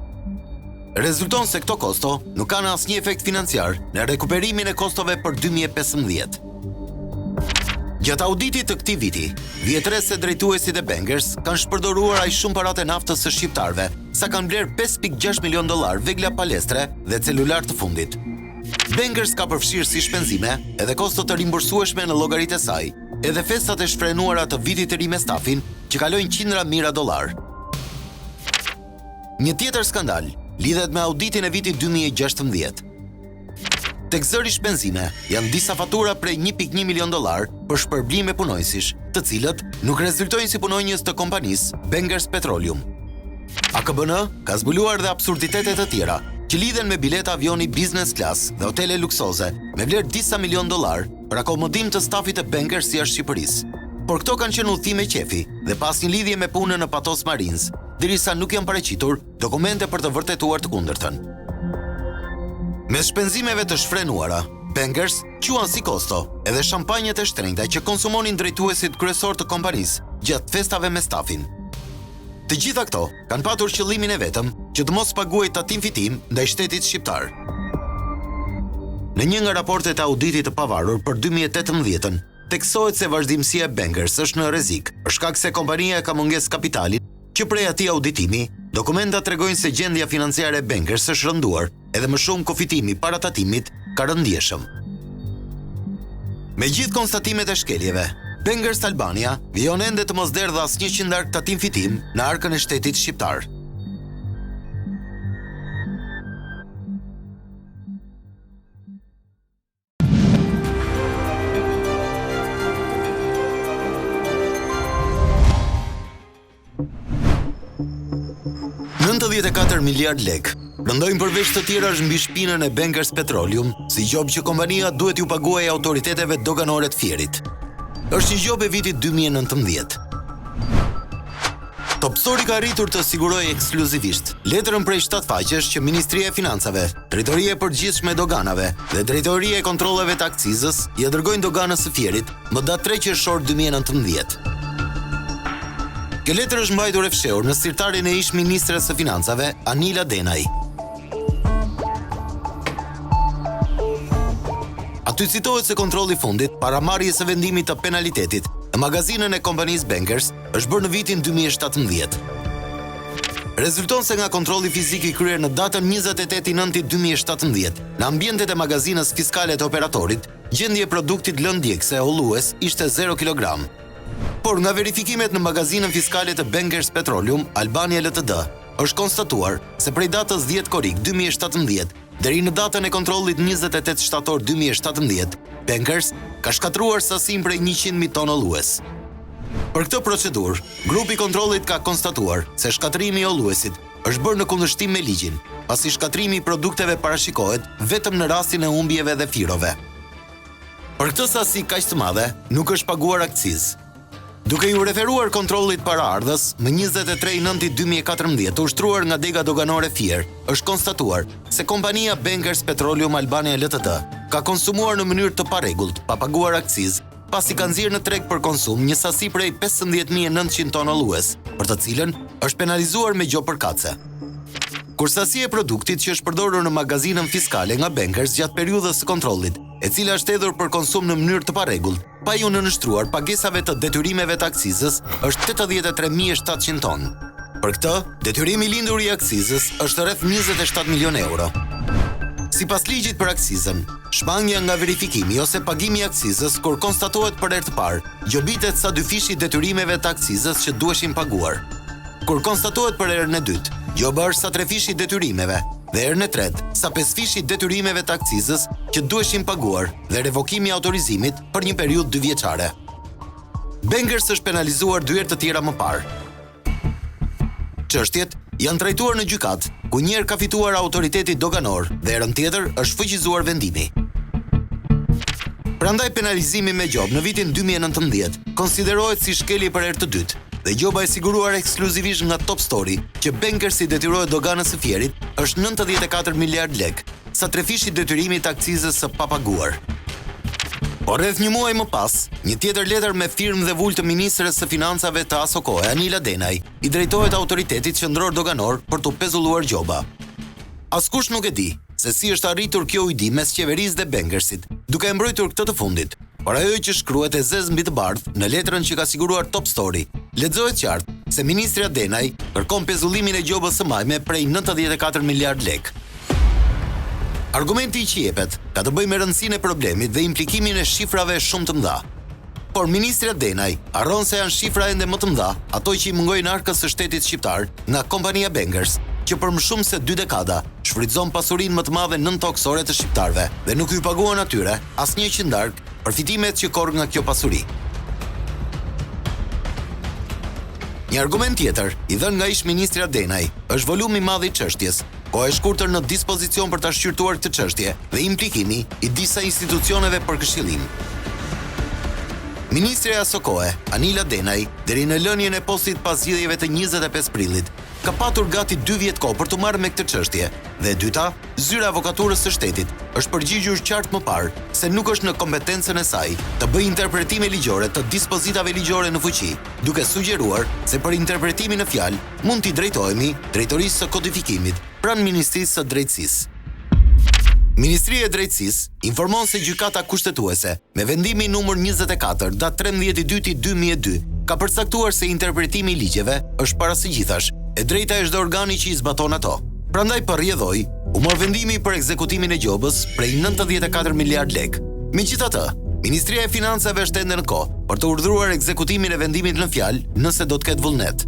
Speaker 1: Rezulton se këto kosto nuk kanë asnjë efekt financiar në rekuperimin e kostove për 2015. Gjatë auditit të këtij viti, vihet re se drejtuesit e Bankers kanë shpërdoruar aq shumë paratë naftës së shqiptarëve, sa kanë blerë $5.6 milion vegla palestre dhe celular të fundit. Bankers ka përfshirë si shpenzime edhe kosto të rimbursueshme në llogaritë e saj, edhe festat e shfrenuara të vitit të ri me stafin që kalojnë qindra mijëra dollar. Një tjetër skandal lidhet me auditin e vitit 2016. Tek zëri shpenzime janë disa fatura prej 1.1 milion dollar për shpërblime punojësish, të cilët nuk rezultojnë si punonjës të kompanisë Bankers Petroleum. AKBN ka zbuluar dhe absurditetet të tjera që lidhen me bileta avioni business class dhe hotele luksoze me vlerë disa milion dollar për akomodim të stafit të Bankers jashtë Shqipërisë. Por këto kanë qenë udhëtime qefi dhe pas një lidhje me punën në Patos Marines, derisa nuk janë paraqitur dokumente për të vërtetuar të kundërtën. Mes shpenzimeve të shfrenuara, Bankers quan si kosto edhe shampanjët e shtrenjta që konsumonin drejtuesit kryesor të kompanisë gjatë festave me stafin. Të gjitha këto kanë patur qëllimin e vetëm që të mos paguaj tatim fitim ndaj shtetit shqiptar. Në një nga raportet e auditit të pavarur për 2018-ën, teksohet se vazhdimësia e Bankers është në rrezik për shkak se kompania ka mungesë kapitali, që prej atij auditimi, dokumentat tregojnë se gjendja financiare e Bankers është rënduar, edhe më shumë kufitimi para tatimit ka rënë ndjeshëm. Me gjithë konstatimet e shkeljeve, Bankers Albania vijon ende të mos derdhë asnjë qindar tatim fitim në arkën e shtetit shqiptar. $94 miliard rëndojnë përveç të tjera është mbi shpinën e Bankers Petroleum, si gjop që kompania duhet ju paguajë autoriteteve doganore të Fierit. Është një gjop e vitit 2019. Top Story ka arritur të sigurojë ekskluzivisht letrën prej 7 faqesh që Ministria e Financave, Drejtoria e Përgjithshme e Doganave dhe Drejtoria e Kontrolleve të Akcizës ja dërgojnë doganës së Fierit më datë 3 qershor 2019. Kjo letër është mbajtur e fshehur në sirtarin e ish ministres së Financave, Anila Denaj. Aty citohet se kontrolli fundit para marrjes së vendimit të penalitetit në magazinën e kompanisë Bankers është bërë në vitin 2017. Rezulton se nga kontrolli fizik i kryer në datën 28/9/2017 në ambientet e magazinës fiskale të operatorit, gjendja e produktit lënë djegëse hollues ishte 0 kg. Por nga verifikimet në magazinën fiskale të Bankers Petroleum, Albania Ltd, është konstatuar se prej datës 10 korrik 2017 deri në datën e kontrollit 28 shtator 2017, Bankers ka shkatruar sasin prej 100.000 ton hollues. Për këtë procedurë, grupi i kontrollit ka konstatuar se shkatrimi i holluesit është bërë në kundërshtim me ligjin, pasi shkatrimi i produkteve parashikohet vetëm në rastin e humbjeve dhe firove. Për këtë sasi kaq të madhe, nuk është paguar akcizë. Duke ju referuar kontrollit paraardhës, më 23/9/2014 të ushtruar nga dega doganore Fier, është konstatuar se kompania Bankers Petroleum Albania Ltd ka konsumuar në mënyrë të parregullt, pa paguar akcizë, pasi ka nxjerrë në treg për konsum një sasi prej 15.900 ton hollues, për të cilën është penalizuar me gjob përkatëse. Kur sasia e produktit që është përdorur në magazinën fiskale nga Bankers gjatë periudhës së kontrollit, e cila është hedhur për konsum në mënyrë të parregullt, pa ju nënshtruar pagesave të detyrimeve të akcizës, është 83.700 ton. Për këtë, detyrimi lindur i akcizës është rreth 27 milion euro. Sipas ligjit për akcizën, shmangja nga verifikimi ose pagimi i akcizës kur konstatohet për herë të parë, gjobitet sa dyfishi detyrimeve të akcizës që duheshin paguar. Kur konstatohet për herën e dytë, gjoba është sa trefishi detyrimeve, dhe herën e tretë, sa pesëfishi detyrimeve të akcizës që duheshin paguar dhe revokimi i autorizimit për një periudhë 2 vjeçare. Bankers është penalizuar 2 herë të tjera më parë. Çështjet janë trajtuar në gjykat, ku një herë ka fituar autoriteti doganor dhe herën tjetër është fuqizuar vendimi. Prandaj penalizimi me gjobë në vitin 2019 konsiderohet si shkelje për herë të dytë, dhe gjoba e siguruar ekskluzivisht nga Top Story që Bankers i detyrohet doganës së Fierit është 94 miliard lek, sa trefishi detyrimit të akcizës së papaguar. Por rreth një muaj më pas, një tjetër letër me firmë dhe vull të ministres së financave të aso kohe, Anila Denaj, i drejtohet autoritetit qendror doganor për të pezulluar gjoba. Askush nuk e di se si është arritur kjo ujdi mes qeverisë dhe Bankersit, duke e mbrojtur këtë të fundit. Por ajo që shkruhet e zezë mbi të bardhë në letrën që ka siguruar Top Story, lexohet qartë se ministria Denaj kërkon pezullimin e gjobës së majme prej 94 miliard lek. Argumenti I që jepet ka të bëjë me rëndësinë e problemit dhe implikimin e shifrave shumë të mëdha. Por ministri Adenaj harron se janë shifra ende më të mëdha, ato që I mungojnë arkës së shtetit shqiptar nga kompania Bankers, që për më shumë se 2 dekada shfrytëzon pasurinë më të madhe nëntoksore të shqiptarëve dhe nuk ju paguan atyre asnjë qindark përfitimet që korr nga kjo pasuri. Një argument tjetër, I dhënë nga ish ministri Adenaj, është volumi I madh I çështjes, koha e shkurtër në dispozicion për ta shqyrtuar këtë çështje dhe implikimi I disa institucioneve për këshillim. Ministri e aso kohe, Anila Denaj, deri në lënien e postit pas zgjedhjeve të 25 prillit, ka patur gati 2 vjet kohë për të marrë me këtë çështje, dhe e dyta, zyra e avokaturës së shtetit është përgjigjur qartë më parë se nuk është në kompetencën e saj të bëjë interpretime ligjore të dispozitave ligjore në fuqi, duke sugjeruar se për interpretimin në fjalë mund t'i drejtohemi Drejtorisë së Kodifikimit pranë Ministrisë së Drejtësisë. Ministria e Drejtësisë informon se gjykata kushtetuese me vendimin numër 24 datë 13/2/2002 ka përcaktuar se interpretimi I ligjeve është para së gjithash e drejta e çdo organi që I zbaton ato. Prandaj përrjedhoi, u mor vendimi për ekzekutimin e gjobës prej 94 miliard lek. Megjithatë, Ministria e Financave është ende në kohë për të urdhëruar ekzekutimin e vendimit në fjalë nëse do të ketë vullnet.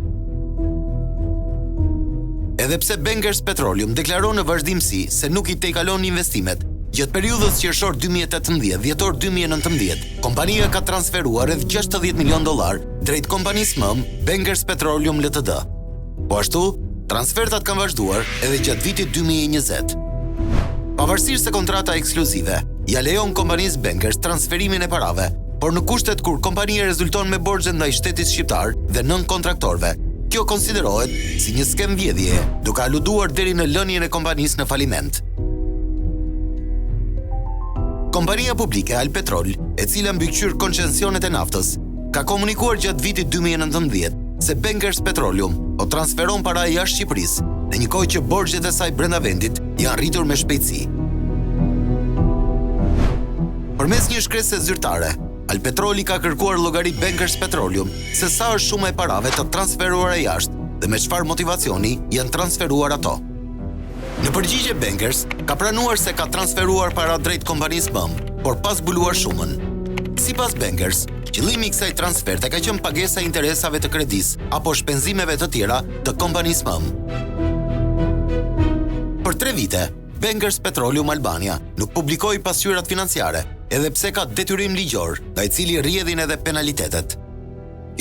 Speaker 1: Edhe pse Bankers Petroleum deklaron në vazhdimsi se nuk I tejkalon investimet, gjatë periudhës qershor 2018-dhjetor 2019, kompania ka transferuar rreth $60 milion drejt kompanisë mëm Bankers Petroleum Ltd. Po ashtu, transfertat kanë vazhduar edhe gjatë vitit 2020. Pavarësisht se kontrata ekskluzive ja lejon kompanisë Bankers transferimin e parave, por në kushtet kur kompania rezulton me borxhe ndaj shtetit shqiptar dhe nën kontraktorëve, kjo konsiderohet si një skem vjedhje, duke aluduar deri në lënien e kompanisë në faliment. Kompania publike Alpetrol, e cila mbikëqyr koncesionet e naftës, ka komunikuar gjatë vitit 2019 se Bankers Petroleum po transferon para jashtë Shqipërisë, në një kohë që borxhet e saj brenda vendit janë rritur me shpejtësi. Përmes një shkrese zyrtare, Alpetroli ka kërkuar llogari Bankers Petroleum se sa është shuma e parave të transferuara jashtë dhe me çfarë motivacioni janë transferuar ato. Në përgjigje Bankers ka pranuar se ka transferuar para drejt kompanisë mëm, por pa zbuluar shumën. Sipas Bankers, qëllimi I kësaj transferte ka qenë pagesa e interesave të kredisë apo shpenzimeve të tjera të kompanisë mëm. Për 3 vite, Bankers Petroleum Albania nuk publikoi pasqyrat financiare, edhe pse ka detyrim ligjor, nga I cili rrjedhin edhe penalitetet.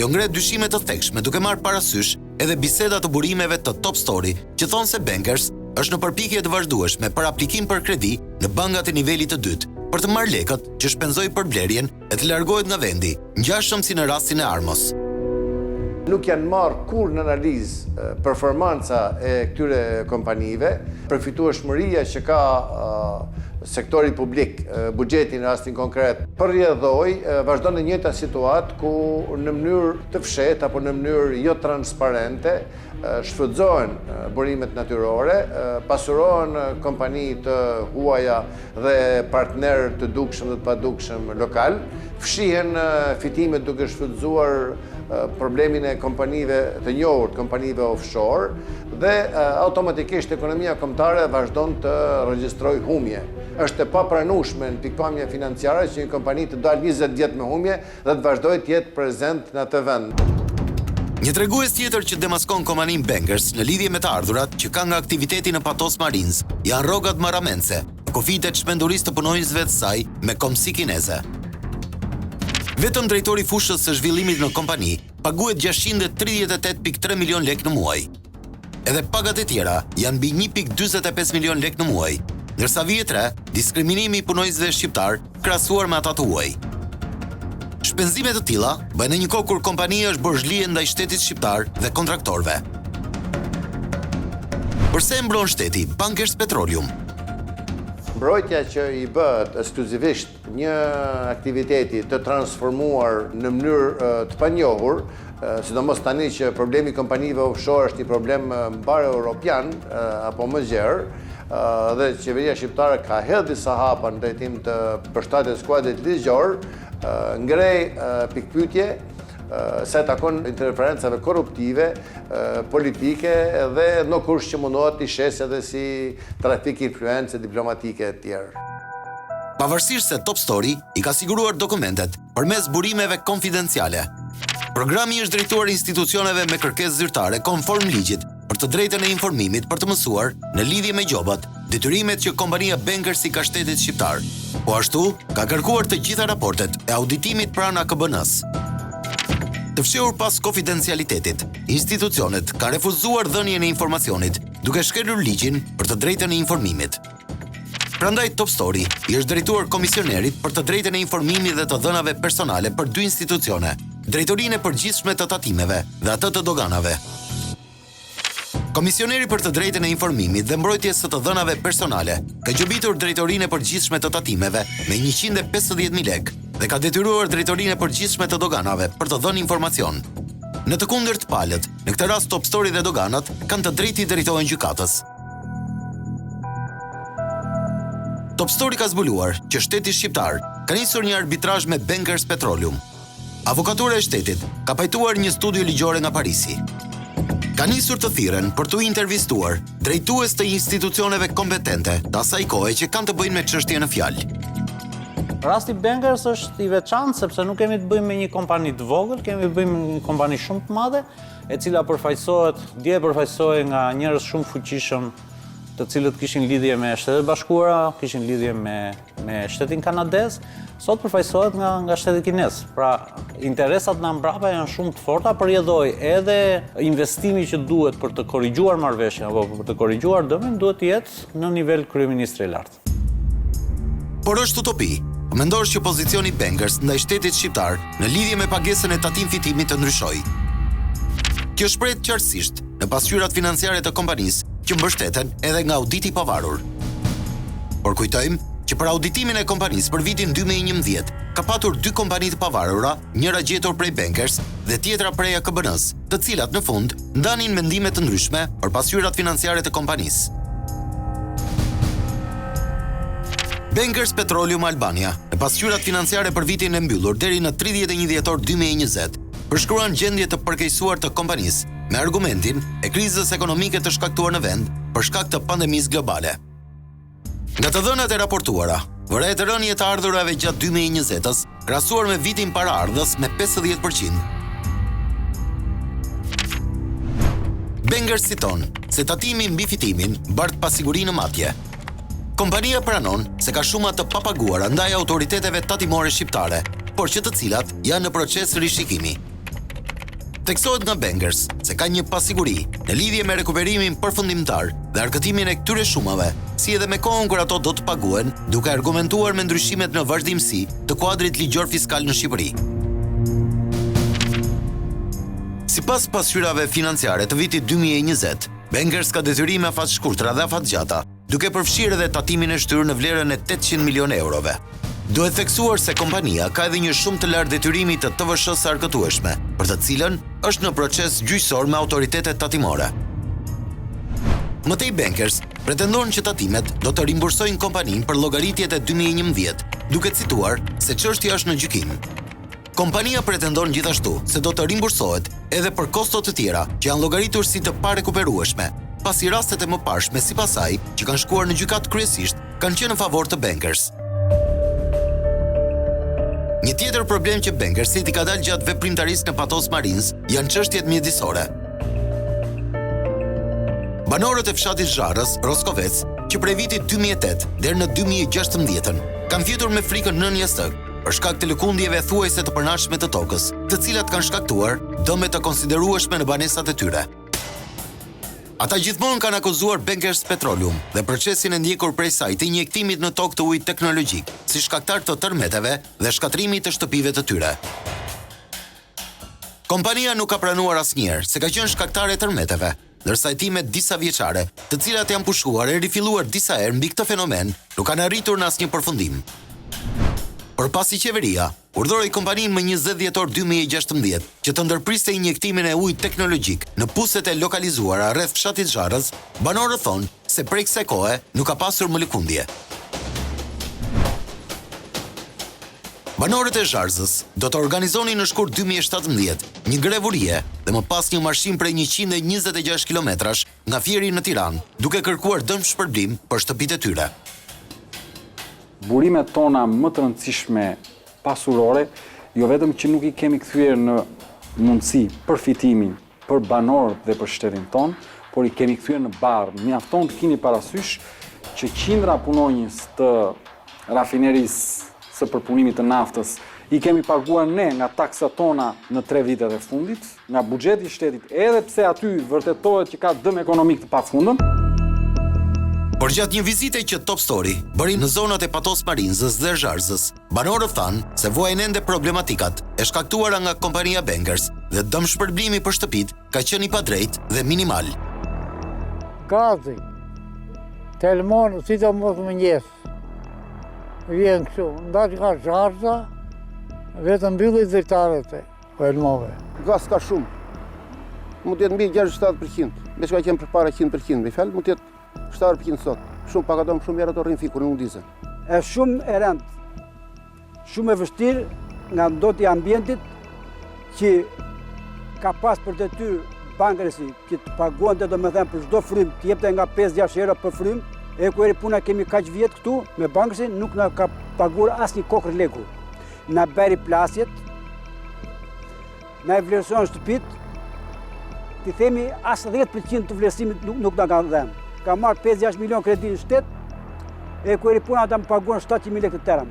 Speaker 1: Jo ngre dyshime të thekshme duke marrë parasysh edhe biseda të burimeve të Top Story, që thonë se Bankers është në përpjekje të vazhdueshme për aplikim për kredi në bankat e nivelit të dytë, për të marrë lekët që shpenzoi për blerjen e të largohet nga vendi, ngjashëm si në rastin e Armos.
Speaker 2: Nuk janë marrë kur në analizë performanca e këtyre kompanive, përfitueshmëria që ka sektori publik, buxheti në rastin konkret, përrjedhoi vazhdon në njëjta situatë ku në mënyrë të fshehtë apo në mënyrë jo transparente shfrytëzohen burimet natyrore, pasurohen kompani të huaja dhe partnerë të dukshëm dhe të padukshëm lokal, fshihen fitimet duke shfrytëzuar problemin e kompanive të njohur, kompanive offshore, dhe automatikisht ekonomia kombëtare vazhdon të regjistrojë humje. Është e papranueshme në pikpamje financiare që një kompani të dalë 20 vjet me humje dhe të vazhdojë të jetë prezent në atë vend.
Speaker 1: Një tregues tjetër që demaskon kompaninë Bankers në lidhje me të ardhurat që ka nga aktiviteti në Patos Marines janë rrogat marramense, kufitet shpendurisë të punonjësve të saj me komsi kineze. Vetëm drejtori fushës së zhvillimit në kompani paguhet 638.3 milion lek në muaj. Edhe pagat e tjera janë mbi 1.45 milion lek në muaj, ndërsa vije 3 diskriminimi I punonjësve shqiptar krahasuar me ata të huaj. Shpenzime të tilla bëhen në një kohë kur kompania është borxhlie ndaj shtetit shqiptar dhe kontraktorëve. Përse e mbron shteti Bankers Petroleum?
Speaker 2: Mbrojtja që I bëhet ekskluzivisht një aktiviteti të transformuar në mënyrë të panjohur, sidomos tani që problemi I kompanive offshore është një problem mbar europian apo më gjerë, dhe qeveria shqiptare ka hedhur disa hapa në drejtim të përshtatjes skuadrit ligjor, ngrej pikpyetje sa i takon interferencave korruptive, politike dhe në kush që mundohet i shes edhe si trafik influence diplomatike e tjerë.
Speaker 1: Pavarësisht se Top Story i ka siguruar dokumentet përmes burimeve konfidenciale. Programi është drejtuar institucioneve me kërkesë zyrtare konform ligjit për të drejtën e informimit për të mësuar në lidhje me gjobat, detyrimet që kompania Bankers i ka shtetit shqiptar. Po ashtu, ka kërkuar të gjitha raportet e auditimit pranë AKBN-s. Të fshehur pas konfidencialitetit, institucionet kanë refuzuar dhënien e informacionit, duke shkelur ligjin për të drejtën e informimit. Prandaj Top Story i është drejtuar komisionerit për të drejtën e informimit dhe të dhënave personale për dy institucione, drejtorinë e përgjithshme të tatimeve dhe atë të doganave. Komisioneri për të drejtën e informimit dhe mbrojtjes së të dhënave personale ka gjobitur drejtorinë e përgjithshme të tatimeve me 150.000 lekë dhe ka detyruar drejtorinë e përgjithshme të doganave për të dhënë informacion. Në të kundërt palët, në këtë rast Top Story dhe doganat kanë të drejtë i drejtohen gjykatës. Top Story ka zbuluar që shteti shqiptar ka nisur një arbitrazh me Bankers Petroleum. Avokatura e shtetit ka pajtuar një studio ligjore nga Parisi. Ka nisur të thirrën për t'u intervistuar drejtues të institucioneve kompetente të asaj kohe që kanë të bëjnë me çështje në fjalë.
Speaker 6: Rasti Bankers është i veçantë sepse nuk kemi të bëjmë me një kompani të vogël, kemi të bëjmë me një kompani shumë të madhe, e cila përfaqësohej nga njerëz shumë fuqishëm, të cilët kishin lidhje me Shtetet Bashkuara, kishin lidhje me shtetin kanadez, sot përfaqësohet nga shteti kinez. Pra, interesat nga mbrapa janë shumë të forta, përjedhoj edhe investimi që duhet për të korrigjuar marrëveshjen apo për të korrigjuar dëmin duhet të jetë në nivel kryeministri i lartë.
Speaker 1: Por është utopi. Mendosh që pozicioni Bankers ndaj shtetit shqiptar në lidhje me pagesën e tatim fitimit të ndryshojë. Kjo shprehet qartësisht në pasqyrat financiare të kompanisë që mbështeten edhe nga auditi i pavarur. Por kujtojmë që për auditimin e kompanisë për vitin 2011 ka patur 2 kompani të pavarura, njëra gjetur prej Bankers dhe tjetra prej AKBN-s, të cilat në fund ndanin mendime të ndryshme për pasqyrat financiare të kompanisë. Bankers Petroleum Albania, në pasqyrat financiare për vitin e mbyllur deri në 31 dhjetor 2020, përshkruan gjendje të përkeqësuar të kompanisë me argumentin e krizës ekonomike të shkaktuar në vend për shkak të pandemisë globale. Nga të dhënat e raportuara, vëret rënje të ardhurave gjatë 2020-s, krahasuar me vitin paraardhës me 50%. Bankers citon se tatimi mbi fitimin bart pasiguri në matje. Kompania pranon se ka shuma të papaguara ndaj autoriteteve tatimore shqiptare, por që të cilat janë në proces rishikimi. Teksohet nga Bankers se ka një pasiguri në lidhje me rekuperimin përfundimtar dhe arkëtimin e këtyre shumave, si edhe me kohën kur ato do të paguen, duke argumentuar me ndryshimet në vazhdimsi të kuadrit ligjor fiskal në Shqipëri. Sipas pasqyrave financiare të vitit 2020, Bankers ka detyrime afat-shkurtra dhe afat-gjata, duke përfshirë edhe tatimin e shtyrë në vlerën e 800 milionë eurove. Duhet theksuar se kompania ka edhe një shumë të lartë detyrimi të TVSH-s së arkëtueshme, për të cilën është në proces gjyqësor me autoritetet tatimore. Mëtej Bankers pretendon që tatimet do të rimbursojnë kompaninë për llogaritjet e 2011, duke cituar se çështja është në gjykim. Kompania pretendon gjithashtu se do të rimbursohet edhe për kostot të tjera që janë llogaritur si të parekuperueshme, pasi rastet e mëparshme sipas saj që kanë shkuar në gjykatë kryesisht kanë qenë në favor të Bankers. Një tjetër problem që Bankersi i ka dalë gjatë veprimtarisë në Patos Marines janë çështjet mjedisore. Banorët e fshatit Zharrës, Roskovec, që prej vitit 2008 deri në 2016 kanë fjetur me frikën nën jastëk për shkak të lëkundjeve thuajse të përnashme të tokës, të cilat kanë shkaktuar dëme të konsiderueshme në banesat e tyre. Ata gjithmonë kanë akuzuar Bankers Petroleum dhe procesin e ndjekur prej saj të injektimit në tokë të ujit teknologjik, si shkaktar të tërmeteve dhe shkatrimit të shtëpive të tyre. Kompania nuk ka pranuar asnjëherë se ka qenë shkaktare e tërmeteve, ndërsa hetimet disa vjeçare, të cilat janë pushuar e rifilluar disa herë mbi këtë fenomen, nuk kanë arritur në asnjë përfundim. Por pasi qeveria urdhëroi kompaninë më 20 dhjetor 2016 që të ndërpriste injektimin e ujit teknologjik në puset e lokalizuara rreth fshatit Zharrës, banorët thonë se prej kësaj kohe nuk ka pasur më lëkundje. Banorët e Zharzës do të organizonin në shkurt 2017 një grevurie dhe më pas një marshim prej 126 kilometrash nga Fieri në Tiranë, duke kërkuar dëm shpërblim për shtëpitë e tyre.
Speaker 5: Burimet tona më të rëndësishme pasurore, jo vetëm që nuk i kemi kthyer në mundësi përfitimin për banorët dhe për shtetin ton, por i kemi kthyer në barë. Mjafton të keni parasysh që qindra punonjës të rafinerisë së përpunimit të naftës i kemi paguar ne nga taksat tona në 3 vitet e fundit, nga buxheti i shtetit, edhe pse aty vërtetohet që ka dëm ekonomik të pafundëm.
Speaker 1: Por gjatë një vizite që Top Story bëri në zonat e Patos Marinzës dhe Zharzës, banorët thanë se vuajnë ende problematikat e shkaktuara nga kompania Bankers dhe dëm shpërblimi për shtëpit ka qenë i padrejtë dhe minimal.
Speaker 7: Gazi, telefon, sidomos mëngjes. Vjen kështu, ndaç nga Zharza, vetëm mbylli zyrtarët e elmove.
Speaker 8: Gaz ka shumë. Mund të jetë mbi 67%. Me çka qenë përpara 100%, me fjalë mund të jetë 70% sot. Shumë pak ato, shumë herë ato rrin fikur, nuk dizën.
Speaker 9: Është shumë e rëndë, shumë e vështirë nga ndotja e ambientit që ka pas për detyrë bankresi që të paguante domethënë për çdo frym, të jepte nga 5-6 euro për frym. E ku eri puna kemi kaq vjet këtu me bankresi nuk na ka paguar asnjë kokër leku. Na bëri plasjet, na e vlerëson shtëpit, ti themi as 10% të vlerësimit nuk na kanë dhënë. Ka marrë 5-6 milion kredi në shtet, e ku eri puna ata më paguan 700.000 lekë të tëra.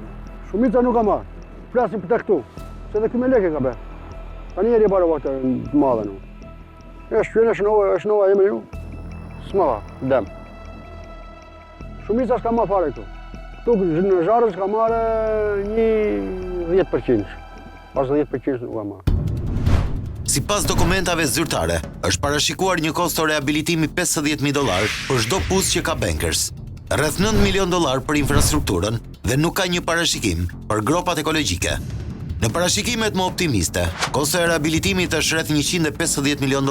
Speaker 8: Shumica nuk ka marrë. Flasim për të këtu. Se edhe këmy lekë ka bërë. Tani eri bara vota të madhe nuk. Është nova e ju. S'ma dëm. Shumica s'ka marrë fare këtu. Këtu në Zharës ka marrë një 10%. Pas 10% nuk ka marrë.
Speaker 1: Sipas dokumentave zyrtare, është parashikuar një kosto reabilitimi $50.000 për çdo puzë që ka Bankers. Rreth $9 milion për infrastrukturën dhe nuk ka një parashikim për gropat ekologjike. Në parashikimet më optimiste, kosto e reabilitimit është rreth $150 milion,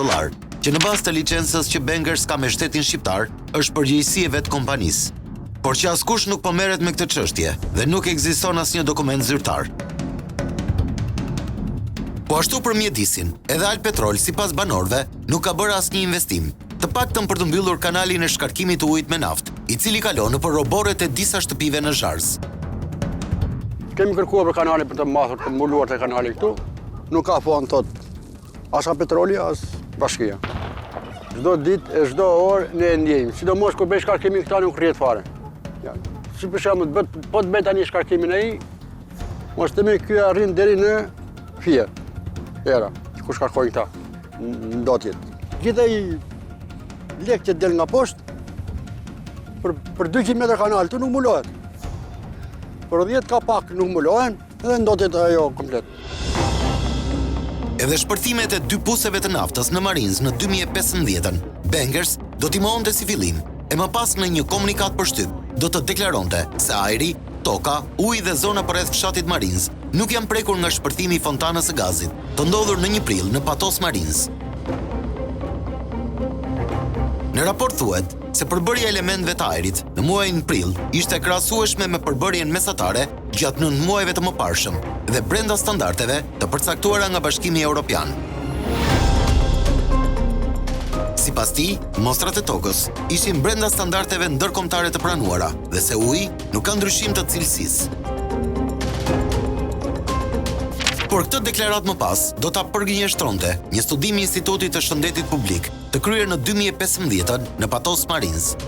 Speaker 1: që në bazë të licencës që Bankers ka me shtetin shqiptar, është përgjegjësi e vetë kompanisë. Por që askush nuk po merret me këtë çështje dhe nuk ekziston asnjë dokument zyrtar. Po ashtu për mjedisin, edhe Alpetrol, sipas banorëve, nuk ka bërë asnjë investim, të paktën për të mbyllur kanalin e shkarkimit të ujit me naftë, i cili kalon nëpër roborret e disa shtëpive në Zharzë.
Speaker 8: Kemi kërkuar për kanalin për të mbathur, të mbuluar te kanali këtu. Nuk ka fond thot as Petroli as bashkia. Çdo ditë e çdo orë ne e ndjejmë, sidomos kur bëj shkarkimin këta nuk rrihet fare. Ja. Si për shembull, po të bëj tani shkarkimin ai, mos të më ky arrin deri në Fier. Era, ku shkarkojnë këta në ndotjet. Gjithë ai lek që del nga poshtë për 200 metra kanal tu nuk mbulohet. Por 10 ka pak nuk mbulohen dhe ndotet ajo komplet.
Speaker 1: Edhe shpërthimet e 2 puseve të naftës në Marinzë në 2015-ën, Bankers do t'i mohonte si fillim, e më pas në një komunikat për shtyp do të deklaronte se ajri, toka, uji dhe zona përreth fshatit Marinzë nuk janë prekur nga shpërthimi i fontanës së gazit, të ndodhur në një prill në Patos Marinzë. Në raport thuhet se përbërja e elementëve të ajrit në muajin prill ishte krahasueshme me përbërjen mesatare gjatë 9 muajve të mëparshëm dhe brenda standardeve të përcaktuara nga Bashkimi Evropian. Sipas tij, mostrat e tokës ishin brenda standardeve ndërkombëtare të pranuara dhe se uji nuk ka ndryshim të cilësisë. Por këtë deklarat më pas do ta përgjigjëstronte një studim i Institutit të Shëndetit Publik të kryer në 2015 në Patos Marinzë.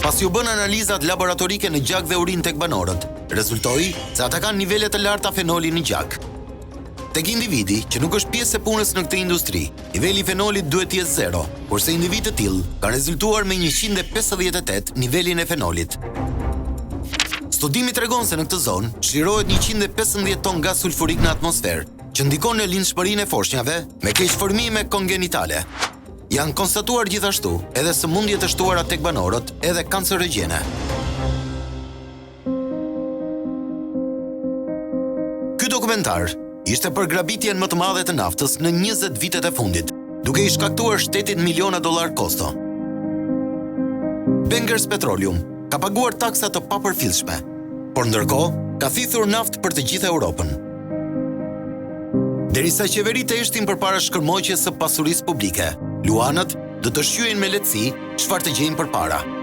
Speaker 1: Pasi u bën analizat laboratorike në gjak dhe urin tek banorët, rezultoi se ata kanë nivele të larta fenoli në gjak. Tek individi që nuk është pjesë e punës në këtë industri, niveli i fenolit duhet të jetë 0, kurse individë të tillë kanë rezultuar me 158 nivelin e fenolit. Studimi tregon se në këtë zonë çlirohet 115 ton gaz sulfurik në atmosferë, që ndikon në lindshmërinë e foshnjave me keqformime kongenitale. Janë konstatuar gjithashtu edhe sëmundje të shtuara tek banorët edhe kancerogjene. Ky dokumentar ishte për grabitjen më të madhe të naftës në 20 vitet e fundit, duke i shkaktuar shtetit miliona dollar kosto. Bankers Petroleum ka paguar taksa të papërfillshme, por ndërkohë ka thithur naft për të gjithë Europën. Derisa qeveritë eshtin përpara shkërmoqjes së pasurisë publike, luanët do të shqyejnë me lehtësi çfarë të gjejnë përpara.